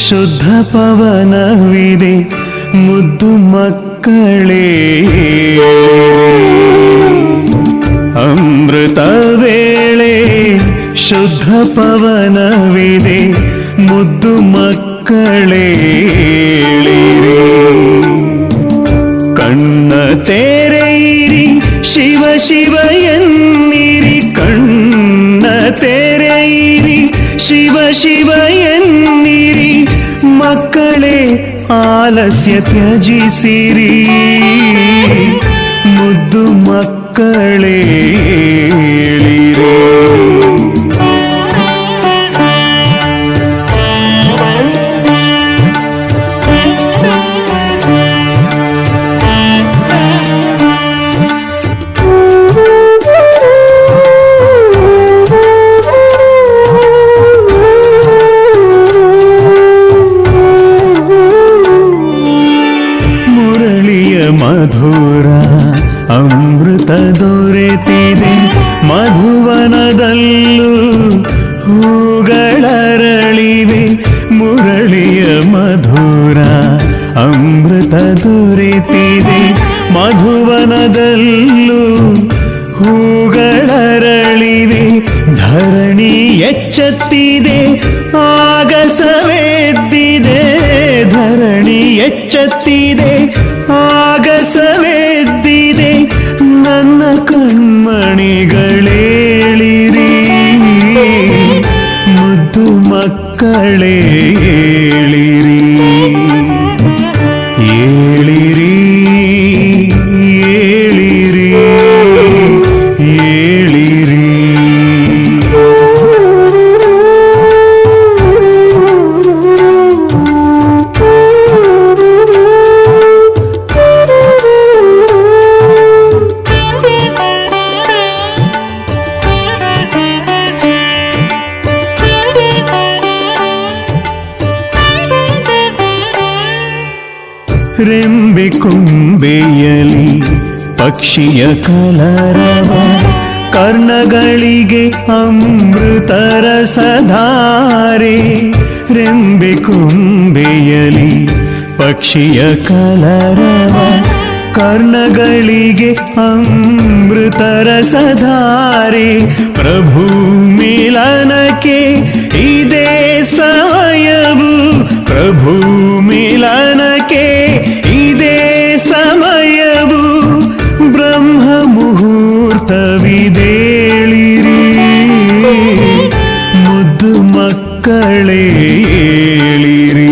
ಶುದ್ಧ ಪವನವಿದೆ ಮುದ್ದು ಮಕ್ಕಳೇ. ಅಮೃತ ವೇಳೆ ಶುದ್ಧ ಪವನವಿದೆ ಮುದ್ದು ಮಕ್ಕಳೇ. ಕಣ್ಣ ತೆರೆಯಿರಿ ಶಿವ ಶಿವ ಎನ್ನಿರಿ, ಕಣ್ಣ ತೆರೆಯಿರಿ ಶಿವ ಶಿವ ಎನ್ನಿರಿ, ಮಕ್ಕಳೇ ಆಲಸ್ಯ ತ್ಯಜಿಸಿರಿ, ಮುದ್ದು ಮಕ್ಕಳೇ ಏಳಿರಿ. ಮಧುರ ಅಮೃತ ದೊರೆತಿದೆ ಮಧುವನದಲ್ಲೂ ಹೂಗಳರಳಿವೆ. ಮುರಳಿಯ ಮಧುರ ಅಮೃತ ದೊರೆತಿದೆ ಮಧುವನದಲ್ಲೂ ಹೂಗಳರಳಿವೆ. ಧರಣಿ ಎಚ್ಚತ್ತಿದೆ ಆಗಸವೆದ್ದಿದೆ, ಧರಣಿ ಎಚ್ಚತ್ತಿದೆ ಆಗಸವೆದ್ದಿದೆ, ನನ್ನ ಕಣ್ಮಣಿಗಳೇಳಿರಿ, ಮುದ್ದು ಮಕ್ಕಳೇ ಏಳಿರಿ. ಏಳಿರಿ ಏಳಿರಿ ಏಳಿರಿ. ರೆಂಬೆ ಕೊಂಬೆಯಲಿ ಪಕ್ಷಿಯ ಕಲರವ, ಕರ್ಣಗಳಿಗೆ ಅಮೃತರ ಸಧಾರೆ. ರೆಂಬೆ ಕೊಂಬೆಯಲಿ ಪಕ್ಷಿಯ ಕಲರವ, ಕರ್ಣಗಳಿಗೆ ಅಮೃತರ ಸಧಾರೆ. ಪ್ರಭು ಮಿಲನಕ್ಕೆ ಇದೇ ಸಮಯವು, ಪ್ರಭು ಮಿಲನಕ್ಕೆ ಇದೇ ಸಮಯವು, ಬ್ರಹ್ಮ ಮುಹೂರ್ತವಿದೇಳಿರಿ, ಮುದ್ದು ಮಕ್ಕಳೇ ಏಳಿರಿ.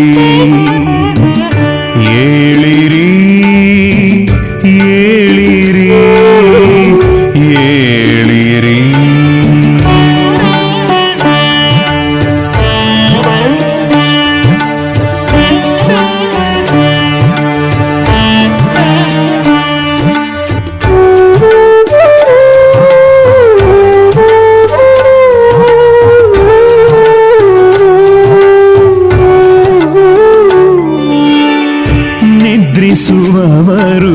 ಏಳಿರಿ ಏಳಿರಿ ಏಳಿರಿ. ನಿದ್ರಿಸುವವರು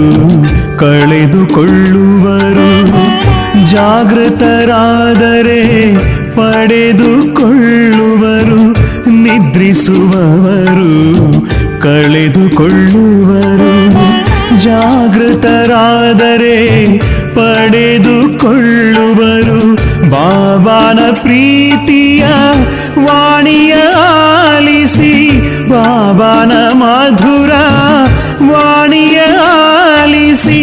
ಕಳೆದುಕೊಳ್ಳುವರು, ಜಾಗೃತರಾದರೆ ಪಡೆದುಕೊಳ್ಳುವರು. ನಿದ್ರಿಸುವವರು ಕಳೆದುಕೊಳ್ಳುವರು, ಜಾಗೃತರಾದರೆ ಪಡೆದುಕೊಳ್ಳುವರು. ಬಾಬಾನ ಪ್ರೀತಿಯ ವಾಣಿಯ ಆಲಿಸಿ, ಬಾಬಾನ ಮಧುರ ವಾಣಿಯ ಆಲಿಸಿ,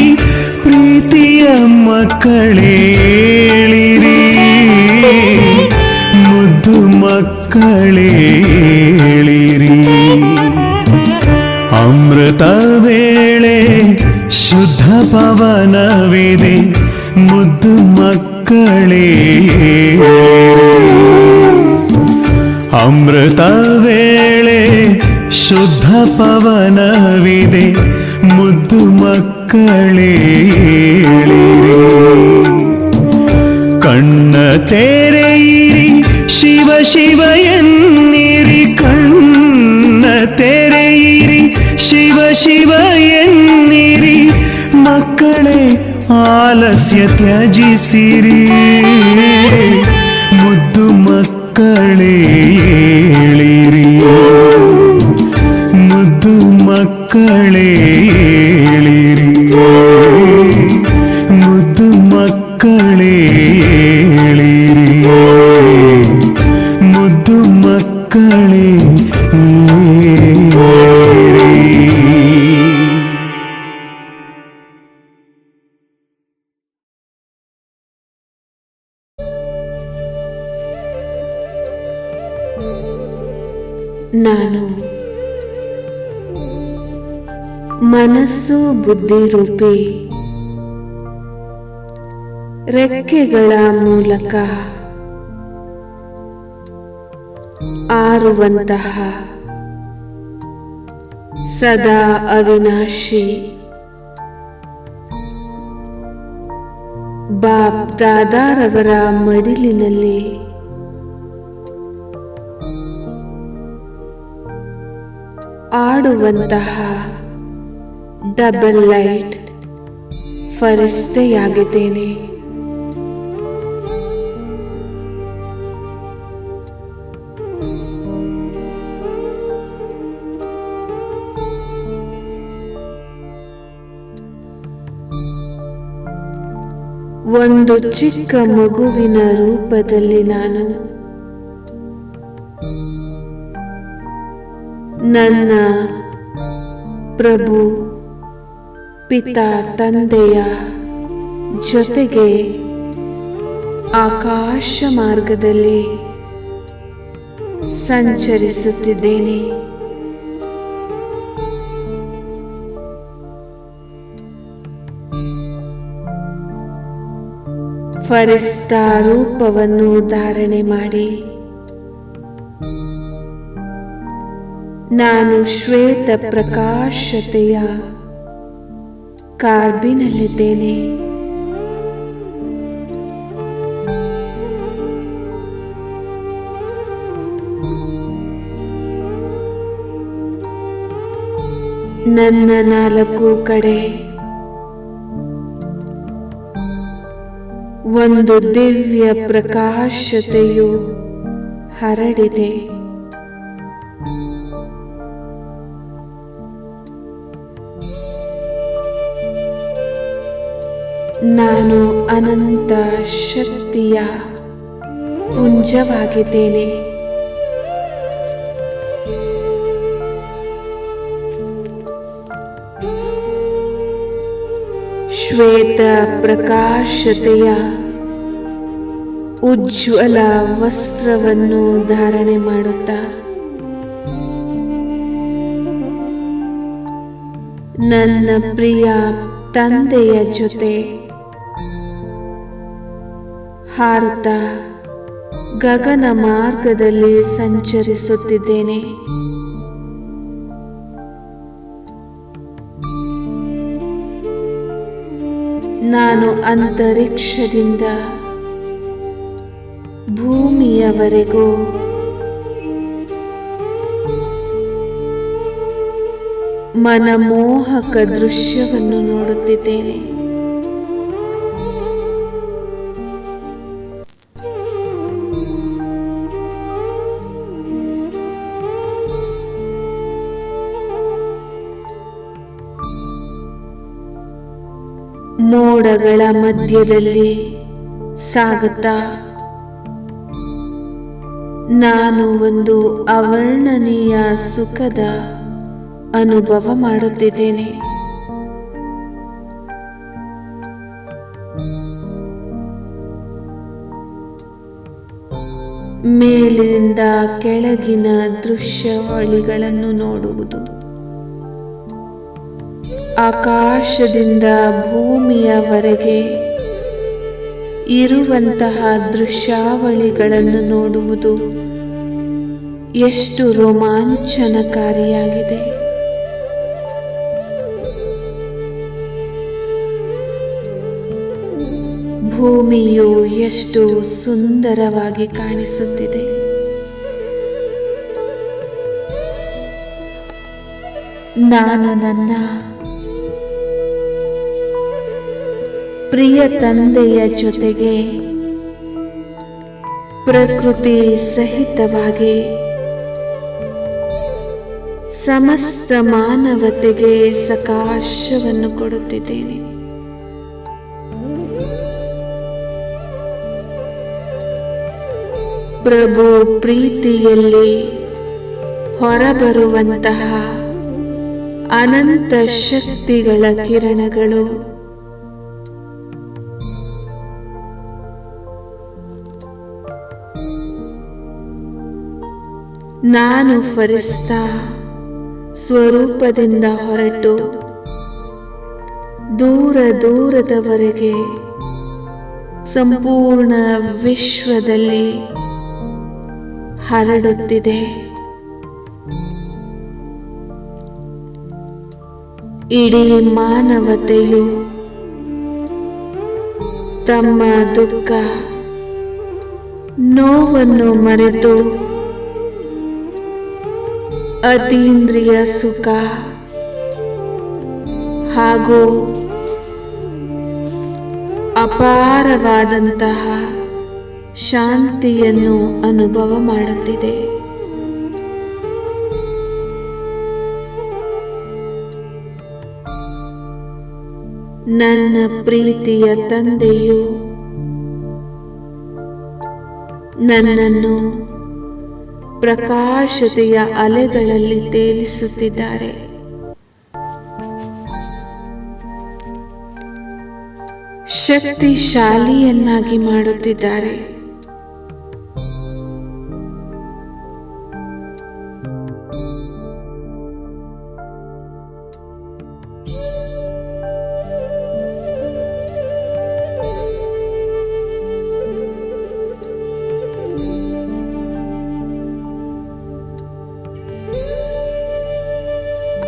ಪ್ರೀತಿಯ ಮಕ್ಕಳೇಳಿರಿ, ಮುದ್ದು ಮಕ್ಕಳೇ ಏಳಿರಿ. ಅಮೃತ ವೇಳೆ ಶುದ್ಧ ಪವನವಿದೆ ಮುದ್ದು ಮಕ್ಕಳೇ. ಅಮೃತ ವೇಳೆ ಶುದ್ಧ ಪವನವಿದೆ ಮುದ್ದು ಮಕ್ಕಳೇ ಏಳಿರಿ. ಕಣ್ಣ ತೆರೆಯಿರಿ ಶಿವ ಶಿವ ಎನ್ನಿರಿ, ಕಣ್ಣ ತೆರೆಯಿರಿ ಶಿವ ಶಿವ ಎನ್ನಿರಿ, ಮಕ್ಕಳೇ ಆಲಸ್ಯ ತ್ಯಜಿಸಿರಿ, ಮುದ್ದು ಮಕ್ಕಳೇ ಏಳಿರಿ. ಮಕ್ಕಳೇ ಏಳಿರಿ, ಮುದ್ದು ಮಕ್ಕಳೇ ಏಳಿರಿ, ಮುದ್ದು ಮಕ್ಕಳೇ ಏಳಿರಿ. ನಾನು ಮನಸ್ಸು ಬುದ್ಧಿ ರೂಪಿ ರೆಕ್ಕೆಗಳ ಮೂಲಕ ಆರುವಂತಹ ಸದಾ ಅವಿನಾಶಿ ಬಾಬ್ ದಾದಾರವರ ಮಡಿಲಿನಲ್ಲಿ ಆಡುವಂತಹ ಡಬಲ್ ಲೈಟ್ ಫರಿಸ್ತೆಯಾಗಿದ್ದೇನೆ. ಒಂದು ಚಿಕ್ಕ ಮಗುವಿನ ರೂಪದಲ್ಲಿ ನಾನು ನನ್ನ ಪ್ರಭು ಪಿತಾ ತಂದೆಯ ಜೊತೆಗೆ ಆಕಾಶ ಮಾರ್ಗದಲ್ಲಿ ಸಂಚರಿಸುತ್ತಿದ್ದೇನೆ. ಫರಿಸ್ತಾ ರೂಪವನ್ನು ಧಾರಣೆ ಮಾಡಿ ನಾನು ಶ್ವೇತ ಪ್ರಕಾಶತೆಯ ಕಾರ್ಬಿನಲ್ಲಿದ್ದೇನೆ. ನನ್ನ ನಾಲ್ಕು ಕಡೆ ಒಂದು ದಿವ್ಯ ಪ್ರಕಾಶತೆಯು ಹರಡಿದೆ. ನಾನು ಅನಂತ ಶಕ್ತಿಯ ಪುಂಜವಾಗಿದ್ದೇನೆ. ಶ್ವೇತ ಪ್ರಕಾಶತೆಯ ಉಜ್ವಲ ವಸ್ತ್ರವನ್ನು ಧಾರಣೆ ಮಾಡುತ್ತಾ ನನ್ನ ಪ್ರಿಯ ತಂದೆಯ ಜೊತೆ ಹಾರುತ್ತಾ ಗಗನ ಮಾರ್ಗದಲ್ಲಿ ಸಂಚರಿಸುತ್ತಿದ್ದೇನೆ. ನಾನು ಅಂತರಿಕ್ಷದಿಂದ ಭೂಮಿಯವರೆಗೂ ಮನಮೋಹಕ ದೃಶ್ಯವನ್ನು ನೋಡುತ್ತಿದ್ದೇನೆ. ಮೋಡಗಳ ಮಧ್ಯದಲ್ಲಿ ಸಾಗುತ್ತಾ ನಾನು ಒಂದು ಅವರ್ಣನೀಯ ಸುಖದ ಅನುಭವ ಮಾಡುತ್ತಿದ್ದೇನೆ. ಮೇಲಿನಿಂದ ಕೆಳಗಿನ ದೃಶ್ಯಾವಳಿಗಳನ್ನು ನೋಡುವುದು, ಆಕಾಶದಿಂದ ಭೂಮಿಯವರೆಗೆ ಇರುವಂತಹ ದೃಶ್ಯಾವಳಿಗಳನ್ನು ನೋಡುವುದು ಎಷ್ಟು ರೋಮಾಂಚನಕಾರಿಯಾಗಿದೆ. ಭೂಮಿಯು ಎಷ್ಟು ಸುಂದರವಾಗಿ ಕಾಣಿಸುತ್ತಿದೆ. ನಾನು ನನ್ನ ಪ್ರಿಯ ತಂದೆಯ ಜೊತೆಗೆ ಪ್ರಕೃತಿ ಸಹಿತವಾಗಿ ಸಮಸ್ತ ಮಾನವತೆಗೆ ಸಕಾಶವನ್ನು ಕೊಡುತ್ತಿದ್ದೇನೆ. ಪ್ರಭು ಪ್ರೀತಿಯಲ್ಲಿ ಹೊರಬರುವಂತಹ ಅನಂತ ಶಕ್ತಿಗಳ ಕಿರಣಗಳು ನಾನು ಫರಿಸ್ತಾ ಸ್ವರೂಪದಿಂದ ಹೊರಟು ದೂರ ದೂರದವರೆಗೆ ಸಂಪೂರ್ಣ ವಿಶ್ವದಲ್ಲಿ ಹರಡುತ್ತಿದೆ. ಇಡೀ ಮಾನವತೆಯು ತಮ್ಮ ದುಃಖ ನೋವನ್ನು ಮರೆತು ಅತೀಂದ್ರಿಯ ಸುಖ ಹಾಗೂ ಅಪಾರವಾದಂತಹ ಶಾಂತಿಯನ್ನು ಅನುಭವ ಮಾಡುತ್ತಿದೆ. ನನ್ನ ಪ್ರೀತಿಯ ತಂದೆಯು ನನ್ನನ್ನು ಪ್ರಕಾಶತೆಯ ಅಲೆಗಳಲ್ಲಿ ತೇಲಿಸುತ್ತಿದ್ದಾರೆ. ಶಕ್ತಿಶಾಲಿಯನ್ನಾಗಿ ಮಾಡುತ್ತಿದ್ದಾರೆ.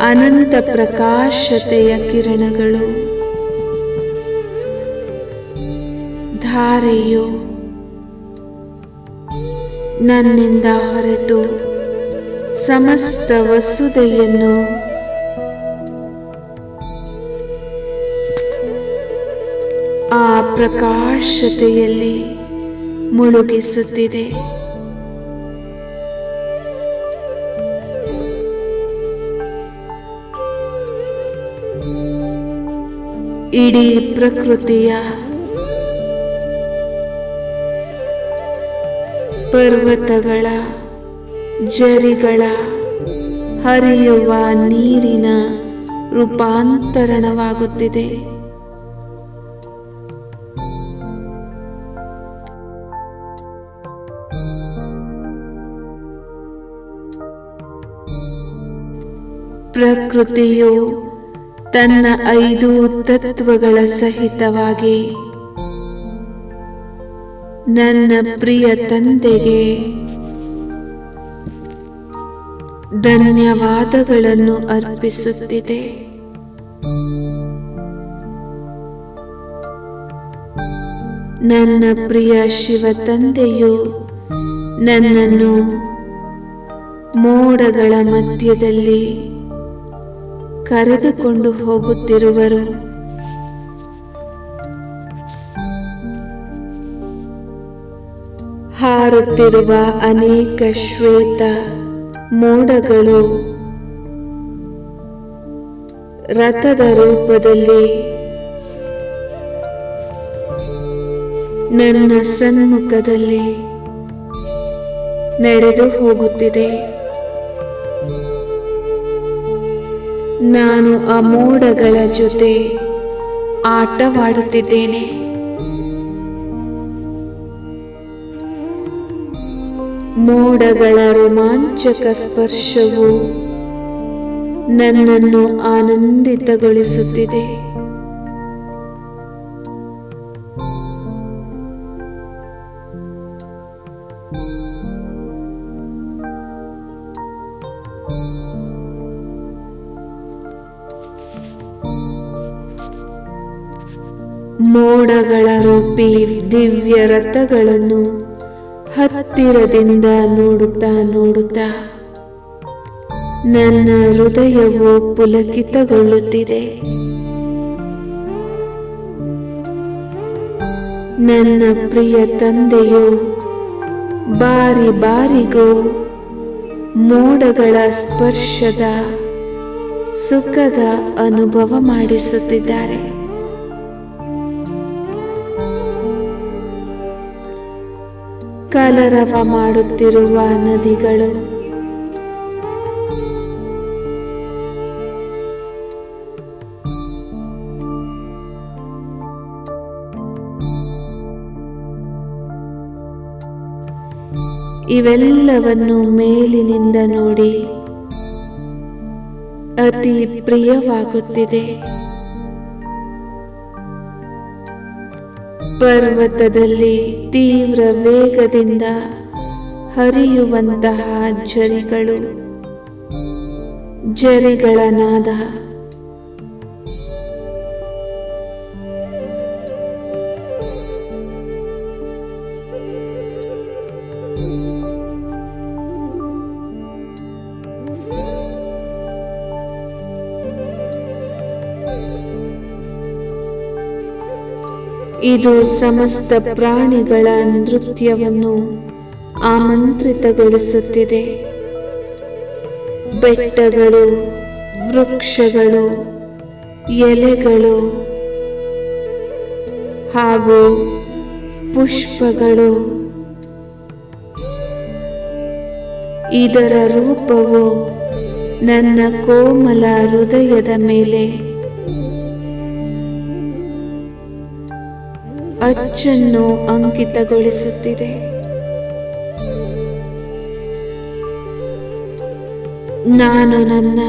ಅನಂತ ಪ್ರಕಾಶತೆಯ ಕಿರಣಗಳು ಧಾರೆಯು ನನ್ನಿಂದ ಹೊರಟು ಸಮಸ್ತ ವಸುದೆಯನ್ನು ಆ ಪ್ರಕಾಶತೆಯಲ್ಲಿ ಮುಳುಗಿಸುತ್ತಿದೆ. ಇಡೀ ಪ್ರಕೃತಿಯ ಪರ್ವತಗಳ ಜರಿಗಳ ಹರಿಯುವ ನೀರಿನ ರೂಪಾಂತರಣವಾಗುತ್ತಿದೆ. ಪ್ರಕೃತಿಯು ತನ್ನ 5 ತತ್ವಗಳ ಸಹಿತವಾಗಿ ನನ್ನ ಪ್ರಿಯ ತಂದೆಗೆ ಧನ್ಯವಾದಗಳನ್ನು ಅರ್ಪಿಸುತ್ತಿದೆ. ನನ್ನ ಪ್ರಿಯ ಶಿವ ತಂದೆಯು ನನ್ನನ್ನು ಮೋಡಗಳ ಮಧ್ಯದಲ್ಲಿ ಕರೆದುಕೊಂಡು ಹೋಗುತ್ತಿರುವರು. ಹಾರುತ್ತಿರುವ ಅನೇಕ ಶ್ವೇತ ಮೋಡಗಳು ರಥದ ರೂಪದಲ್ಲಿ ನನ್ನ ಸನ್ಮುಖದಲ್ಲಿ ನಡೆದು ಹೋಗುತ್ತಿದೆ. ನಾನು ಆ ಮೋಡಗಳ ಜೊತೆ ಆಟವಾಡುತ್ತಿದ್ದೇನೆ. ಮೋಡಗಳ ರೋಮಾಂಚಕ ಸ್ಪರ್ಶವು ನನ್ನನ್ನು ಆನಂದಿತಗೊಳಿಸುತ್ತಿದೆ. ಮೋಡಗಳ ರೂಪಿ ದಿವ್ಯ ರಥಗಳನ್ನು ಹತ್ತಿರದಿಂದ ನೋಡುತ್ತಾ ನನ್ನ ಹೃದಯವು ಪುಲಕಿತಗೊಳ್ಳುತ್ತಿದೆ. ನನ್ನ ಪ್ರಿಯ ತಂದೆಯು ಬಾರಿ ಬಾರಿಗೂ ಮೋಡಗಳ ಸ್ಪರ್ಶದ ಸುಖದ ಅನುಭವ ಮಾಡಿಸುತ್ತಿದ್ದಾರೆ. ಕಲರವ ಮಾಡುತ್ತಿರುವ ನದಿಗಳು ಇವೆಲ್ಲವನ್ನು ಮೇಲಿನಿಂದ ನೋಡಿ ಅತಿ ಪ್ರಿಯವಾಗುತ್ತಿದೆ. ಪರ್ವತದಲ್ಲಿ ತೀವ್ರ ವೇಗದಿಂದ ಹರಿಯುವಂತಹ ಜರಿಗಳ ನಾದ, ಇದು ಸಮಸ್ತ ಪ್ರಾಣಿಗಳ ನೃತ್ಯವನ್ನು ಆಮಂತ್ರಿತಗೊಳಿಸುತ್ತಿದೆ. ಬೆಟ್ಟಗಳು, ವೃಕ್ಷಗಳು, ಎಲೆಗಳು ಹಾಗೂ ಪುಷ್ಪಗಳು ಇದರ ರೂಪವು ನನ್ನ ಕೋಮಲ ಹೃದಯದ ಮೇಲೆ ಅಚ್ಚನ್ನು ಅಂಕಿತಗೊಳಿಸುತ್ತಿದೆ. ನಾನು ನನ್ನ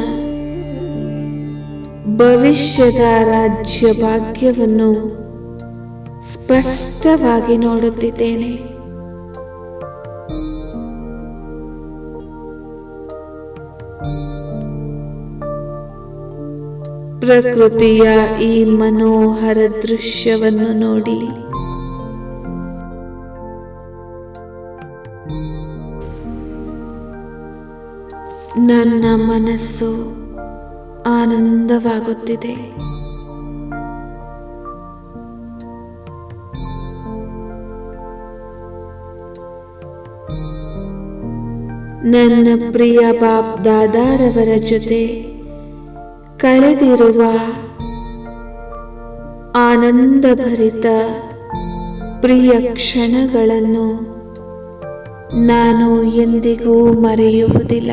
ಭವಿಷ್ಯದ ರಾಜ್ಯ ಭಾಗ್ಯವನ್ನು ಸ್ಪಷ್ಟವಾಗಿ ನೋಡುತ್ತಿದ್ದೇನೆ. ಪ್ರಕೃತಿಯ ಈ ಮನೋಹರ ದೃಶ್ಯವನ್ನು ನೋಡಿ ನನ್ನ ಮನಸ್ಸು ಆನಂದವಾಗುತ್ತಿದೆ. ನನ್ನ ಪ್ರಿಯ ಬಾಪ್ ದಾದಾರವರ ಜೊತೆ ಕಳೆದಿರುವ ಆನಂದಭರಿತ ಪ್ರಿಯ ಕ್ಷಣಗಳನ್ನು ನಾನು ಎಂದಿಗೂ ಮರೆಯುವುದಿಲ್ಲ.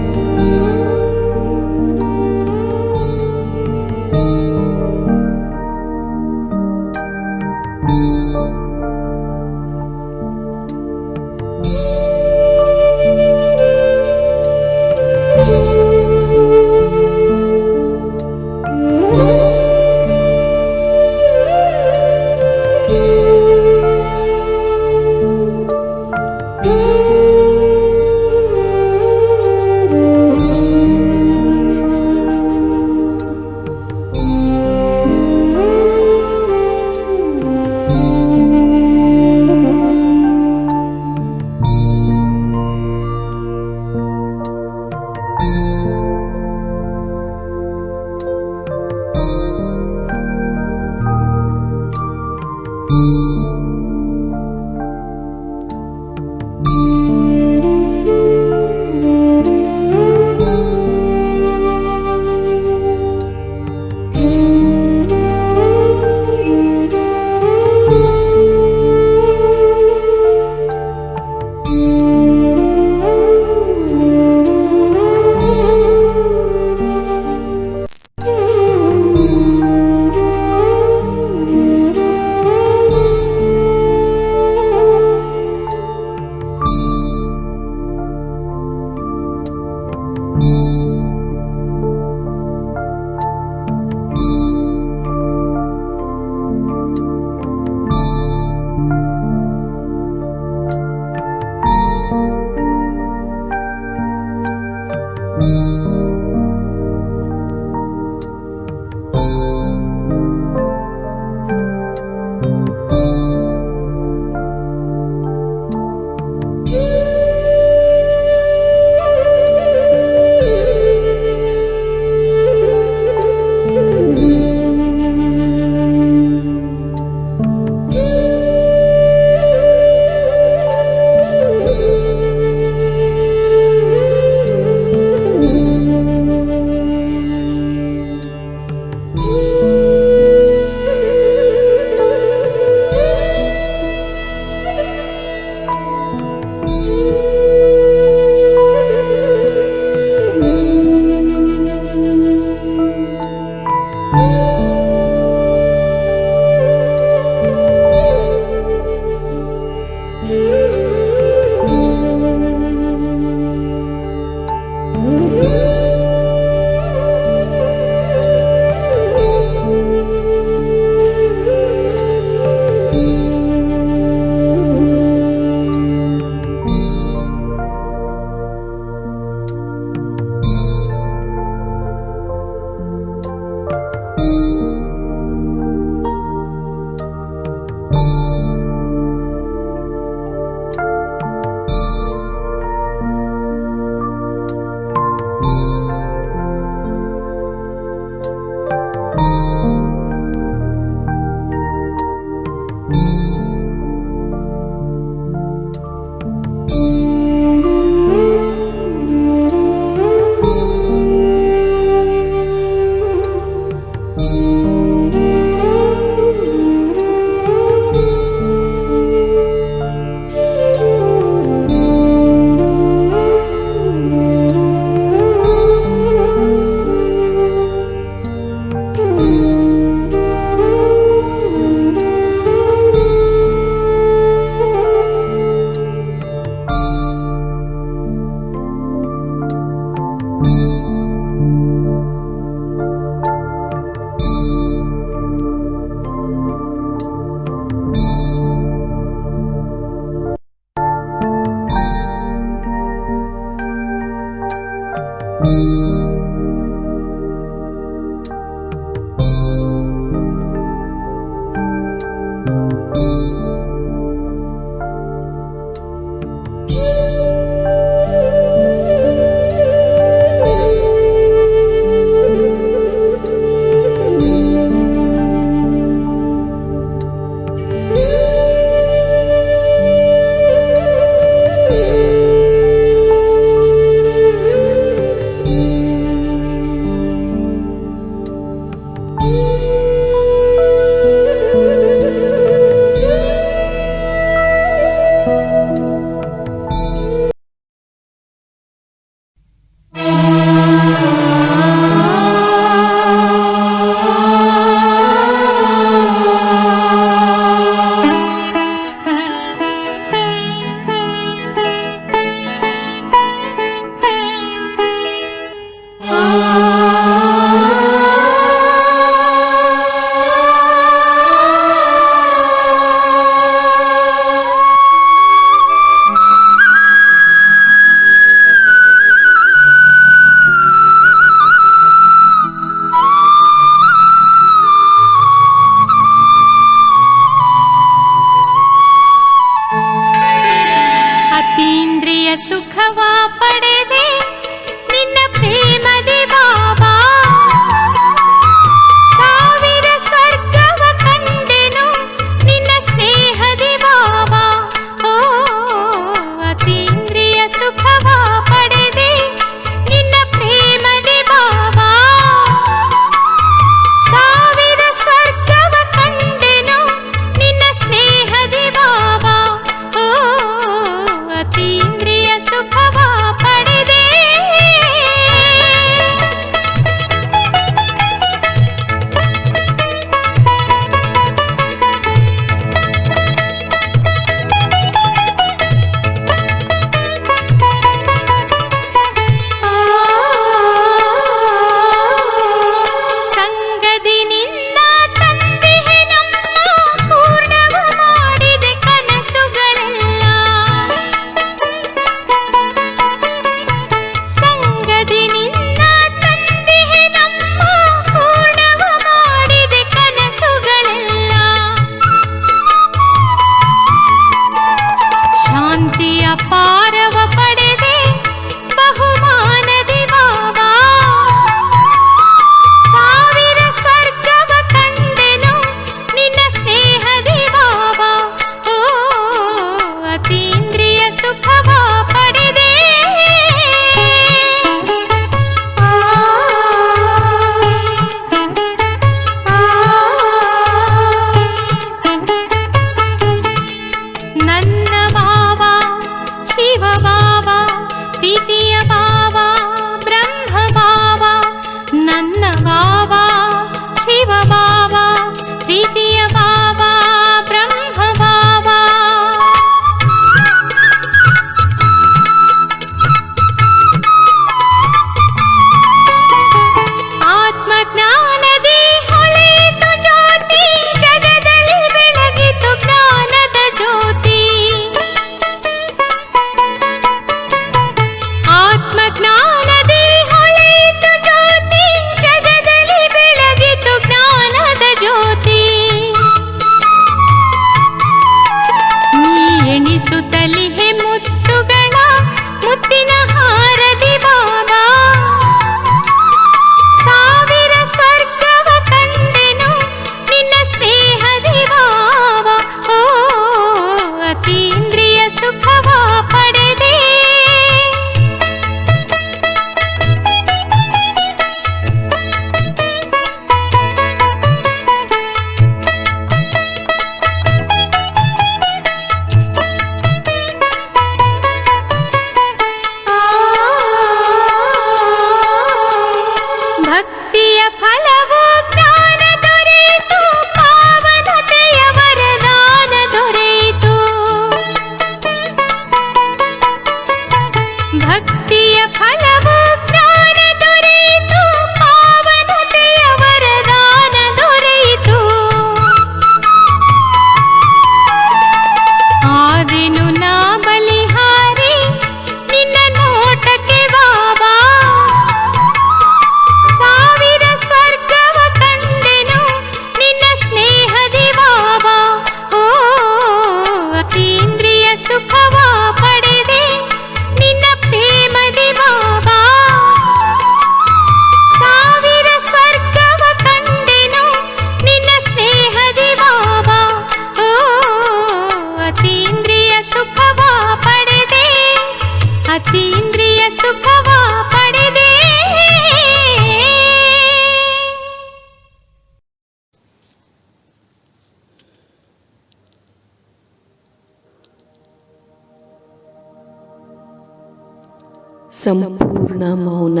ಸಂಪೂರ್ಣ ಮೌನ,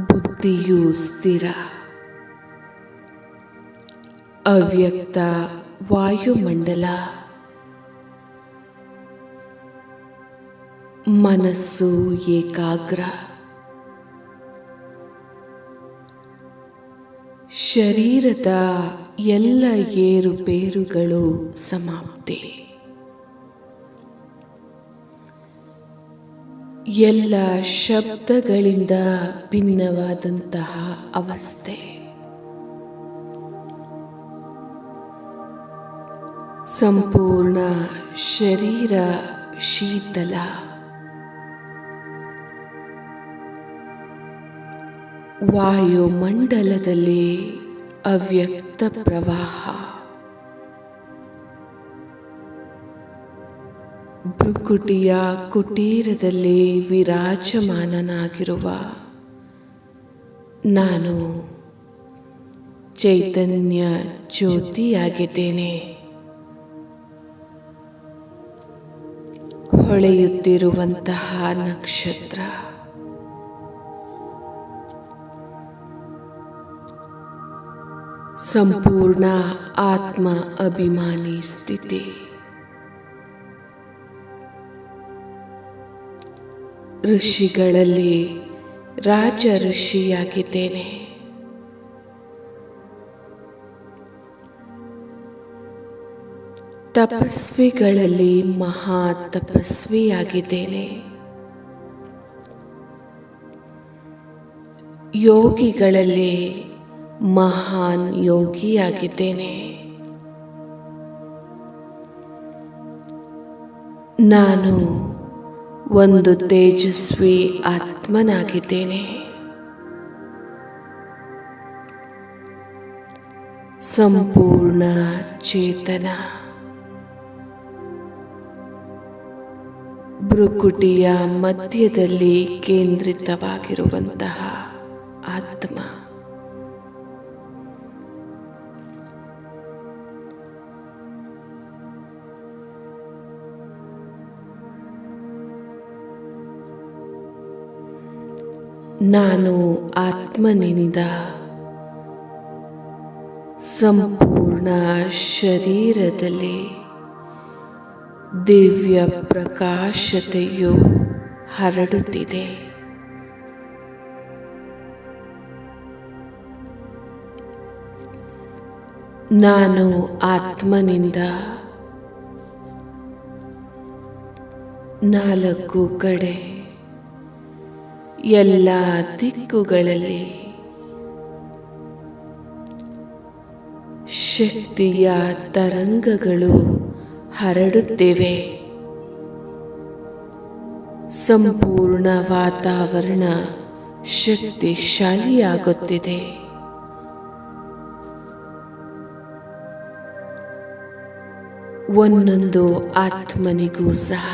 ಬುದ್ಧಿಯು ಸ್ಥಿರ, ಅವ್ಯಕ್ತ ವಾಯುಮಂಡಲ, ಮನಸ್ಸು ಏಕಾಗ್ರ, ಶರೀರದ ಎಲ್ಲ ಏರುಪೇರುಗಳು ಸಮಾಪ್ತಿ, ಎಲ್ಲ ಶಬ್ದಗಳಿಂದ ಭಿನ್ನವಾದಂತಹ ಅವಸ್ಥೆ, ಸಂಪೂರ್ಣ ಶರೀರ ಶೀತಲ, ವಾಯುಮಂಡಲದಲ್ಲಿ ಅವ್ಯಕ್ತ ಪ್ರವಾಹ, ಭೃಕುಟಿಯ ಕುಟೀರದಲ್ಲಿ ವಿರಾಜಮಾನನಾಗಿರುವ ನಾನು ಚೈತನ್ಯ ಜ್ಯೋತಿಯಾಗಿದ್ದೇನೆ. ಹೊಳೆಯುತ್ತಿರುವಂತಹ ನಕ್ಷತ್ರ, ಸಂಪೂರ್ಣ ಆತ್ಮ ಅಭಿಮಾನಿ ಸ್ಥಿತಿ, ಋಷಿಗಳಲ್ಲಿ ರಾಜ ಋಷಿಯಾಗಿದ್ದೇನೆ. ತಪಸ್ವಿಗಳಲ್ಲಿ ಮಹಾ ತಪಸ್ವಿಯಾಗಿದ್ದೇನೆ. ಯೋಗಿಗಳಲ್ಲಿ ಮಹಾನ್ ಯೋಗಿಯಾಗಿದ್ದೇನೆ. ನಾನು ಒಂದು ತೇಜಸ್ವಿ ಆತ್ಮನಾಗಿದ್ದೇನೆ. ಸಂಪೂರ್ಣ ಚೇತನ, ಭೃಕುಟಿಯ ಮಧ್ಯದಲ್ಲಿ ಕೇಂದ್ರಿತವಾಗಿರುವಂತಹ ಆತ್ಮ. ನಾನು ಆತ್ಮನಿಂದ ಸಂಪೂರ್ಣ ಶರೀರದಲ್ಲಿ ದಿವ್ಯ ಪ್ರಕಾಶತೆಯು ಹರಡುತ್ತಿದೆ. ನಾನು ಆತ್ಮನಿಂದ 4 ಕಡೆ ಎಲ್ಲ ದಿಕ್ಕುಗಳಲ್ಲಿ ಶಕ್ತಿಯ ತರಂಗಗಳು ಹರಡುತ್ತಿವೆ. ಸಂಪೂರ್ಣ ವಾತಾವರಣ ಶಕ್ತಿಶಾಲಿಯಾಗುತ್ತಿದೆ. ಒಂದೊಂದು ಆತ್ಮನಿಗೂ ಸಹ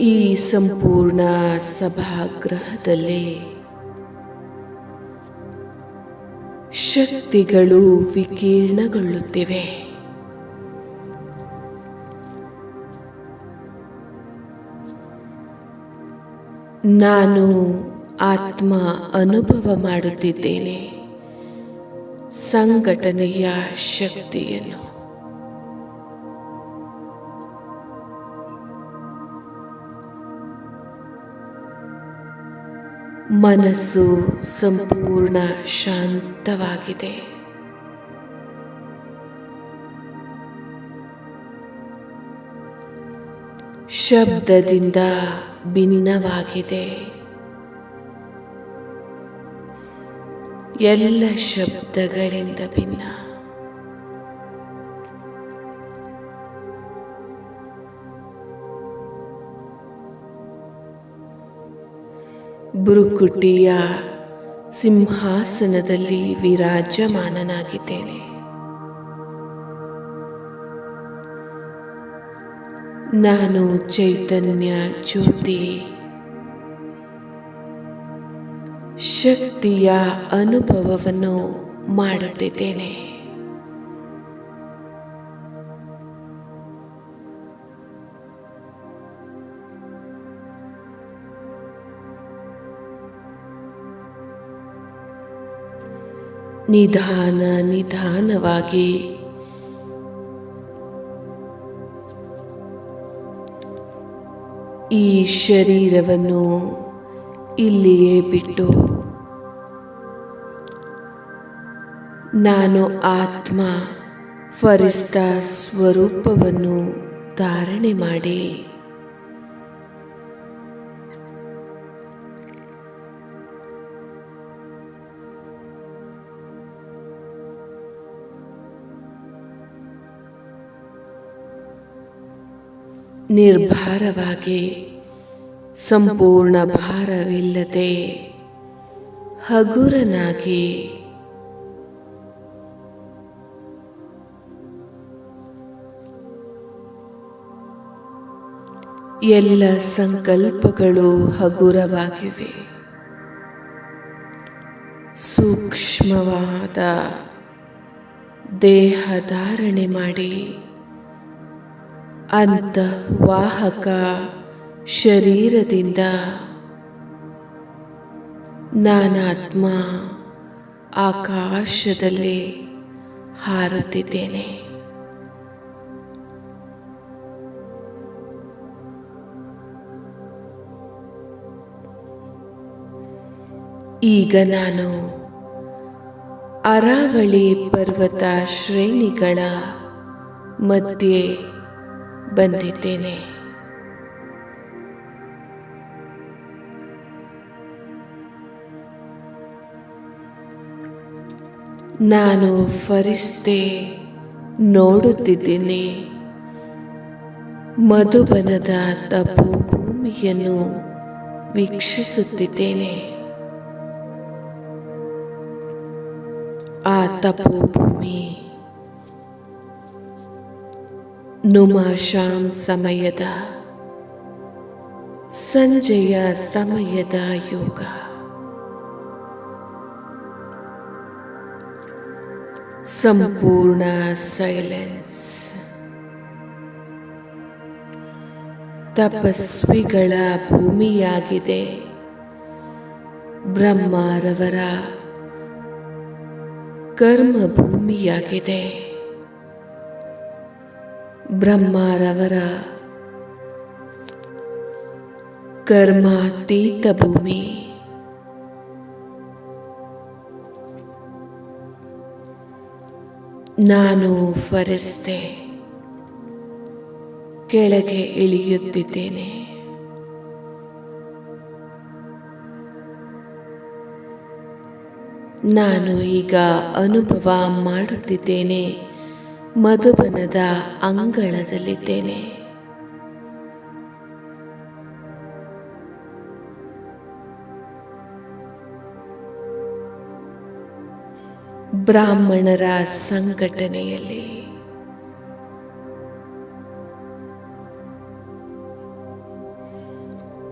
ಈ ಸಂಪೂರ್ಣ ಸಭಾಗೃಹದಲ್ಲಿ ಶಕ್ತಿಗಳು ವಿಕೀರ್ಣಗೊಳ್ಳುತ್ತಿವೆ. ನಾನು ಆತ್ಮ ಅನುಭವ ಮಾಡುತ್ತಿದ್ದೇನೆ ಸಂಘಟನೆಯ ಶಕ್ತಿಯನ್ನು. ಮನಸ್ಸು ಸಂಪೂರ್ಣ ಶಾಂತವಾಗಿದೆ. ಶಬ್ದದಿಂದ ಭಿನ್ನವಾಗಿದೆ. ಎಲ್ಲ ಶಬ್ದಗಳಿಂದ ಭಿನ್ನ. ಭೃಕುಟಿಯ ಸಿಂಹಾಸನದಲ್ಲಿ ವಿರಾಜಮಾನನಾಗಿದ್ದೇನೆ. ನಾನು ಚೈತನ್ಯ ಜ್ಯೋತಿ. ಶಕ್ತಿಯ ಅನುಭವವನ್ನು ಮಾಡುತ್ತಿದ್ದೇನೆ. ನಿಧಾನ ನಿಧಾನವಾಗಿ ಈ ಶರೀರವನ್ನು ಇಲ್ಲಿಯೇ ಬಿಟ್ಟು ನಾನು ಆತ್ಮ ಫರಿಸ್ತಾ ಸ್ವರೂಪವನ್ನು ಧಾರಣೆ ಮಾಡಿ ನಿರ್ಭಾರವಾಗಿ ಸಂಪೂರ್ಣ ಭಾರವಿಲ್ಲದೆ ಹಗುರನಾಗಿ ಎಲ್ಲ ಸಂಕಲ್ಪಗಳು ಹಗುರವಾಗಿವೆ. ಸೂಕ್ಷ್ಮವಾದ ದೇಹ ಧಾರಣೆ ಮಾಡಿ ಅಂತರ್ವಾಹಕ ಶರೀರದಿಂದ ನಾನಾತ್ಮ ಆಕಾಶದಲ್ಲಿ ಹಾರುತ್ತಿದ್ದೇನೆ. ಈಗ ನಾನು ಅರಾವಳಿ ಪರ್ವತ ಶ್ರೇಣಿಗಳ ಮಧ್ಯೆ ಬಂದಿದ್ದೇನೆ. ನಾನು ಫರಿಸ್ತೆ ನೋಡುತ್ತಿದ್ದೇನೆ. ಮಧುಬನದ ತಪೋಭೂಮಿಯನ್ನು ವೀಕ್ಷಿಸುತ್ತಿದ್ದೇನೆ. ಆ ತಪೋಭೂಮಿ ನುಮಾಶಾಂ ಸಮಯದ ಸಂಜೆಯ ಸಮಯದ ಯೋಗ. ಸಂಪೂರ್ಣ ಸೈಲೆನ್ಸ್. ತಪಸ್ವಿಗಳ ಭೂಮಿಯಾಗಿದೆ. ಬ್ರಹ್ಮರವರ ಕರ್ಮಭೂಮಿಯಾಗಿದೆ. ಬ್ರಹ್ಮರವರ ಕರ್ಮಾತೀತ ಭೂಮಿ. ನಾನು ಫರಿಸ್ತೆ ಕೆಳಗೆ ಇಳಿಯುತ್ತಿದ್ದೇನೆ. ನಾನು ಈಗ ಅನುಭವ ಮಾಡುತ್ತಿದ್ದೇನೆ. ಮಧುಬನದ ಅಂಗಳದಲ್ಲಿದ್ದೇನೆ. ಬ್ರಾಹ್ಮಣರ ಸಂಘಟನೆಯಲ್ಲಿ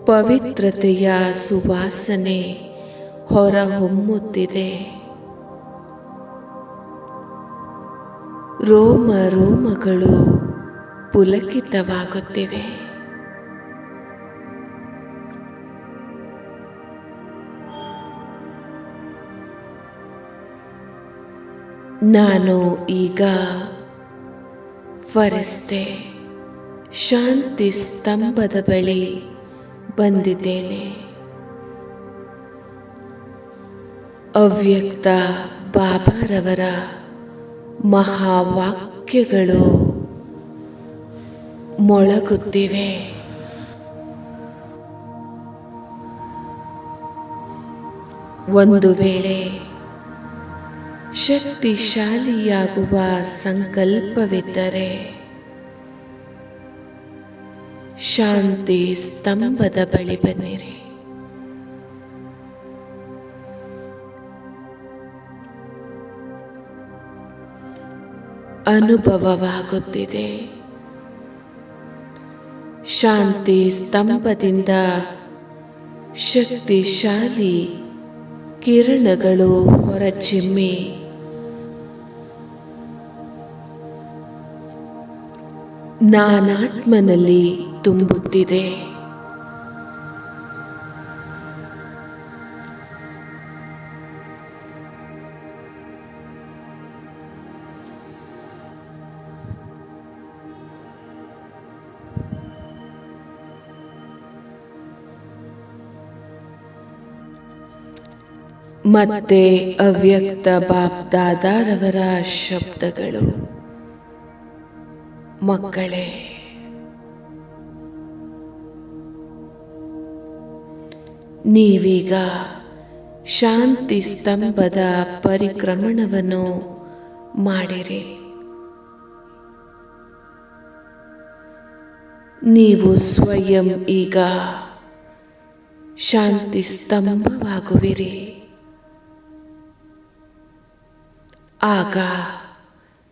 ಪವಿತ್ರತೆಯ ಸುವಾಸನೆ ಹೊರಹೊಮ್ಮುತ್ತಿದೆ. ರೋಮ ರೋಮಗಳು ಪುಲಕಿತವಾಗುತ್ತಿವೆ. ನಾನು ಈಗ ಫರಿಸ್ತೆ ಶಾಂತಿ ಸ್ತಂಭದ ಬಳಿ ಬಂದಿದ್ದೇನೆ. ಅವ್ಯಕ್ತ ಬಾಬಾರವರ ಮಹಾವಾಕ್ಯಗಳು ಮೊಳಗುತ್ತಿವೆ. ಒಂದು ವೇಳೆ ಶಕ್ತಿಶಾಲಿಯಾಗುವ ಸಂಕಲ್ಪವಿದ್ದರೆ ಶಾಂತಿ ಸ್ತಂಭದ ಬಳಿ ಬನ್ನಿರಿ. ಅನುಭವವಾಗುತ್ತಿದೆ. ಶಾಂತಿ ಸ್ತಂಭದಿಂದ ಶಕ್ತಿಶಾಲಿ ಕಿರಣಗಳು ಹೊರಚಿಮ್ಮಿ ನಾನಾತ್ಮನಲ್ಲಿ ತುಂಬುತ್ತಿದೆ. ಮತ್ತೆ ಅವ್ಯಕ್ತ ಬಾಪ್ದಾದಾರವರ ಶಬ್ದಗಳು. ಮಕ್ಕಳೇ, ನೀವೀಗ ಶಾಂತಿ ಸ್ತಂಭದ ಪರಿಕ್ರಮಣವನ್ನು ಮಾಡಿರಿ. ನೀವು ಸ್ವಯಂ ಈಗ ಶಾಂತಿ ಸ್ತಂಭವಾಗುವಿರಿ. ಆಗ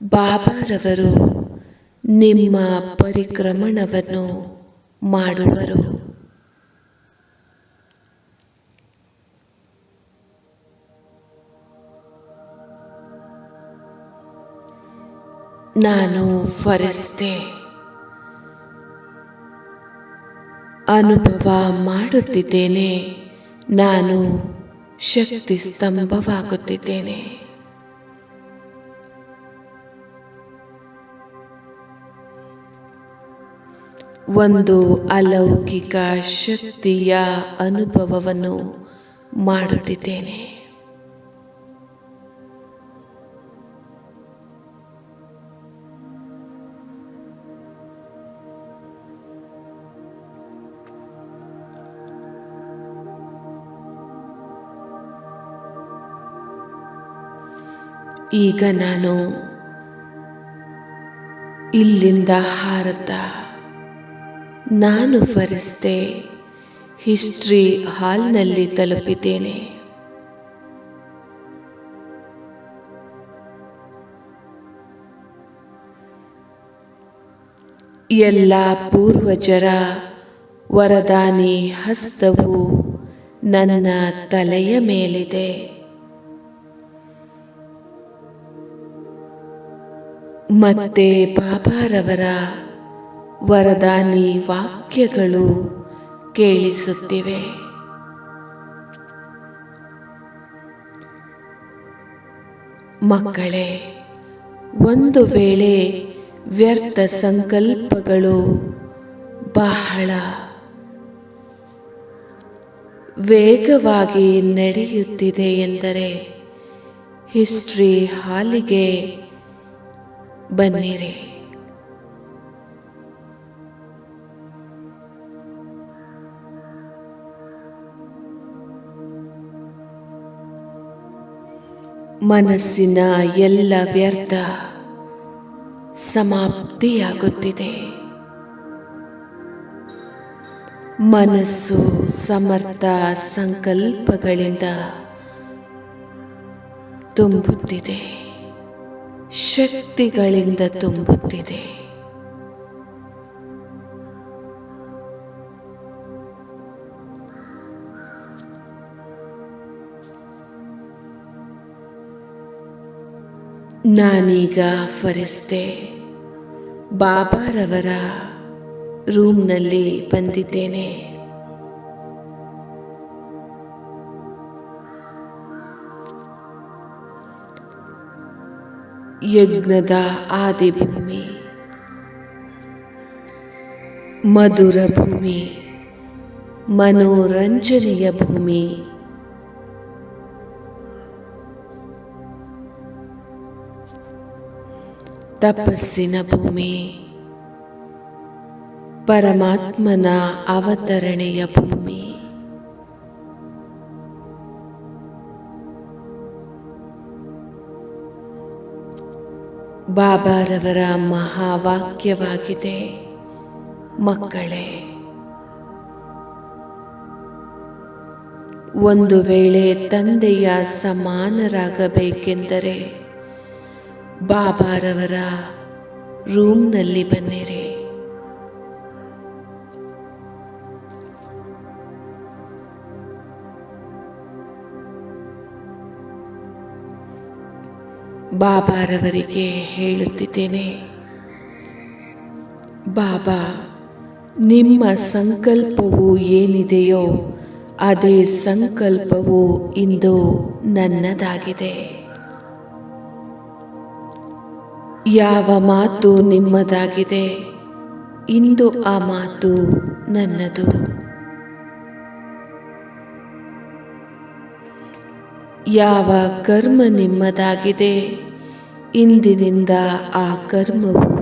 ಬಾಬಾರವರು ನಿಮ್ಮ ಪರಿಕ್ರಮಣವನ್ನು ಮಾಡುವರು. ನಾನು ಫರಿಸ್ತೆ ಅನುಭವ ಮಾಡುತ್ತಿದ್ದೇನೆ. ನಾನು ಶಕ್ತಿ ಸ್ತಂಭವಾಗುತ್ತಿದ್ದೇನೆ. ಒಂದು ಅಲೌಕಿಕ ಶಕ್ತಿಯ ಅನುಭವವನ್ನು ಮಾಡುತ್ತಿದ್ದೇನೆ. ಈಗ ನಾನು ಇಲ್ಲಿಂದ ಹಾರುತ್ತಾ ನಾನು ಫರಿಸ್ತೆ ಹಿಸ್ಟ್ರಿ ಹಾಲ್ನಲ್ಲಿ ತಲುಪಿದ್ದೇನೆ. ಎಲ್ಲ ಪೂರ್ವಜರ ವರದಾನಿ ಹಸ್ತವು ನನ್ನ ತಲೆಯ ಮೇಲಿದೆ. ಮತ್ತೆ ಬಾಬಾರವರ ವರದಾನಿ ವಾಕ್ಯಗಳು ಕೇಳಿಸುತ್ತಿವೆ. ಮಕ್ಕಳೇ, ಒಂದು ವೇಳೆ ವ್ಯರ್ಥ ಸಂಕಲ್ಪಗಳು ಬಹಳ ವೇಗವಾಗಿ ನಡೆಯುತ್ತಿದೆ ಎಂದರೆ ಹಿಸ್ಟ್ರಿ ಹಾಲಿಗೆ ಬನ್ನಿರಿ. ಮನಸ್ಸಿನ ಎಲ್ಲ ವ್ಯರ್ಥ ಸಮಾಪ್ತಿಯಾಗುತ್ತಿದೆ. ಮನಸ್ಸು ಸಮರ್ಥ ಸಂಕಲ್ಪಗಳಿಂದ ತುಂಬುತ್ತಿದೆ, ಶಕ್ತಿಗಳಿಂದ ತುಂಬುತ್ತಿದೆ. ನಾನೀಗ ಫರಿಸ್ತೆ ಬಾಬಾರವರ ರೂಮ್ನಲ್ಲಿ ಬಂದಿದ್ದೇನೆ. ಯಜ್ಞದ ಆದಿಭೂಮಿ, ಮಧುರ ಭೂಮಿ, ಮನೋರಂಜನೆಯ ಭೂಮಿ, ತಪಸ್ಸಿನ ಭೂಮಿ, ಪರಮಾತ್ಮನ ಅವತರಣೆಯ ಭೂಮಿ. ಬಾಬಾರವರ ಮಹಾವಾಕ್ಯವಾಗಿದೆ, ಮಕ್ಕಳೇ, ಒಂದು ವೇಳೆ ತಂದೆಯ ಸಮಾನರಾಗಬೇಕೆಂದರೆ ಬಾಬಾರವರ ರೂಮ್ನಲ್ಲಿ ಬನ್ನಿರಿ. ಬಾಬಾರವರಿಗೆ ಹೇಳುತ್ತಿದ್ದೇನೆ, ಬಾಬಾ, ನಿಮ್ಮ ಸಂಕಲ್ಪವು ಏನಿದೆಯೋ ಅದೇ ಸಂಕಲ್ಪವು ಇಂದು ನನ್ನದಾಗಿದೆ. ಯಾವ ಮಾತು ನಿಮ್ಮದಾಗಿದೆ, ಇಂದು ಆ ಮಾತು ನನ್ನದು. ಯಾವ ಕರ್ಮ ನಿಮ್ಮದಾಗಿದೆ, ಇಂದಿನಿಂದ ಆ ಕರ್ಮವು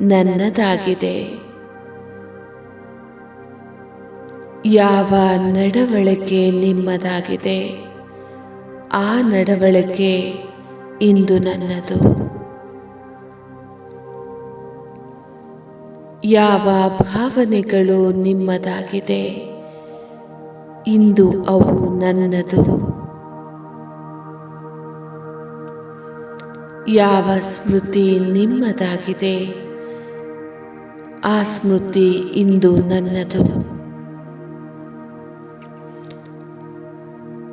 ನನ್ನದಾಗಿದೆ. ಯಾವ ನಡವಳಿಕೆ ನಿಮ್ಮದಾಗಿದೆ, ಆ ನಡವಳಿಕೆ ಇಂದು ನನ್ನದು. ಯಾವ ಭಾವನೆಗಳು ನಿಮ್ಮದಾಗಿದೆ, ಇಂದು ಅವು ನನ್ನದು. ಯಾವ ಸ್ಮೃತಿ ನಿಮ್ಮದಾಗಿದೆ, ಆ ಸ್ಮೃತಿ ಇಂದು ನನ್ನದು.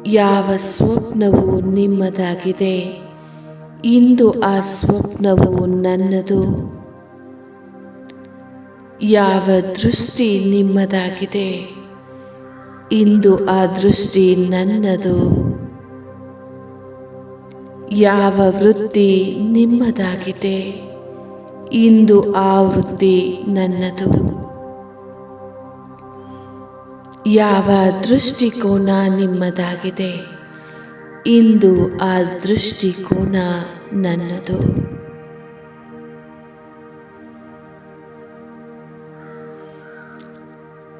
ಯಾವ ಸ್ವಪ್ನವು ನಿಮ್ಮದಾಗಿದೆ, ಇಂದು ಆ ಸ್ವಪ್ನವು ನನ್ನದು. ಯಾವ ದೃಷ್ಟಿ ನಿಮ್ಮದಾಗಿದೆ, ಇಂದು ಆ ದೃಷ್ಟಿ ನನ್ನದು. ಯಾವ ವೃತ್ತಿ ನಿಮ್ಮದಾಗಿದೆ, ಇಂದು ಆ ವೃತ್ತಿ ನನ್ನದು. ಯಾವ ದೃಷ್ಟಿಕೋನ ನಿಮ್ಮದಾಗಿದೆ, ಇಂದು ಆ ದೃಷ್ಟಿಕೋನ ನನ್ನದು.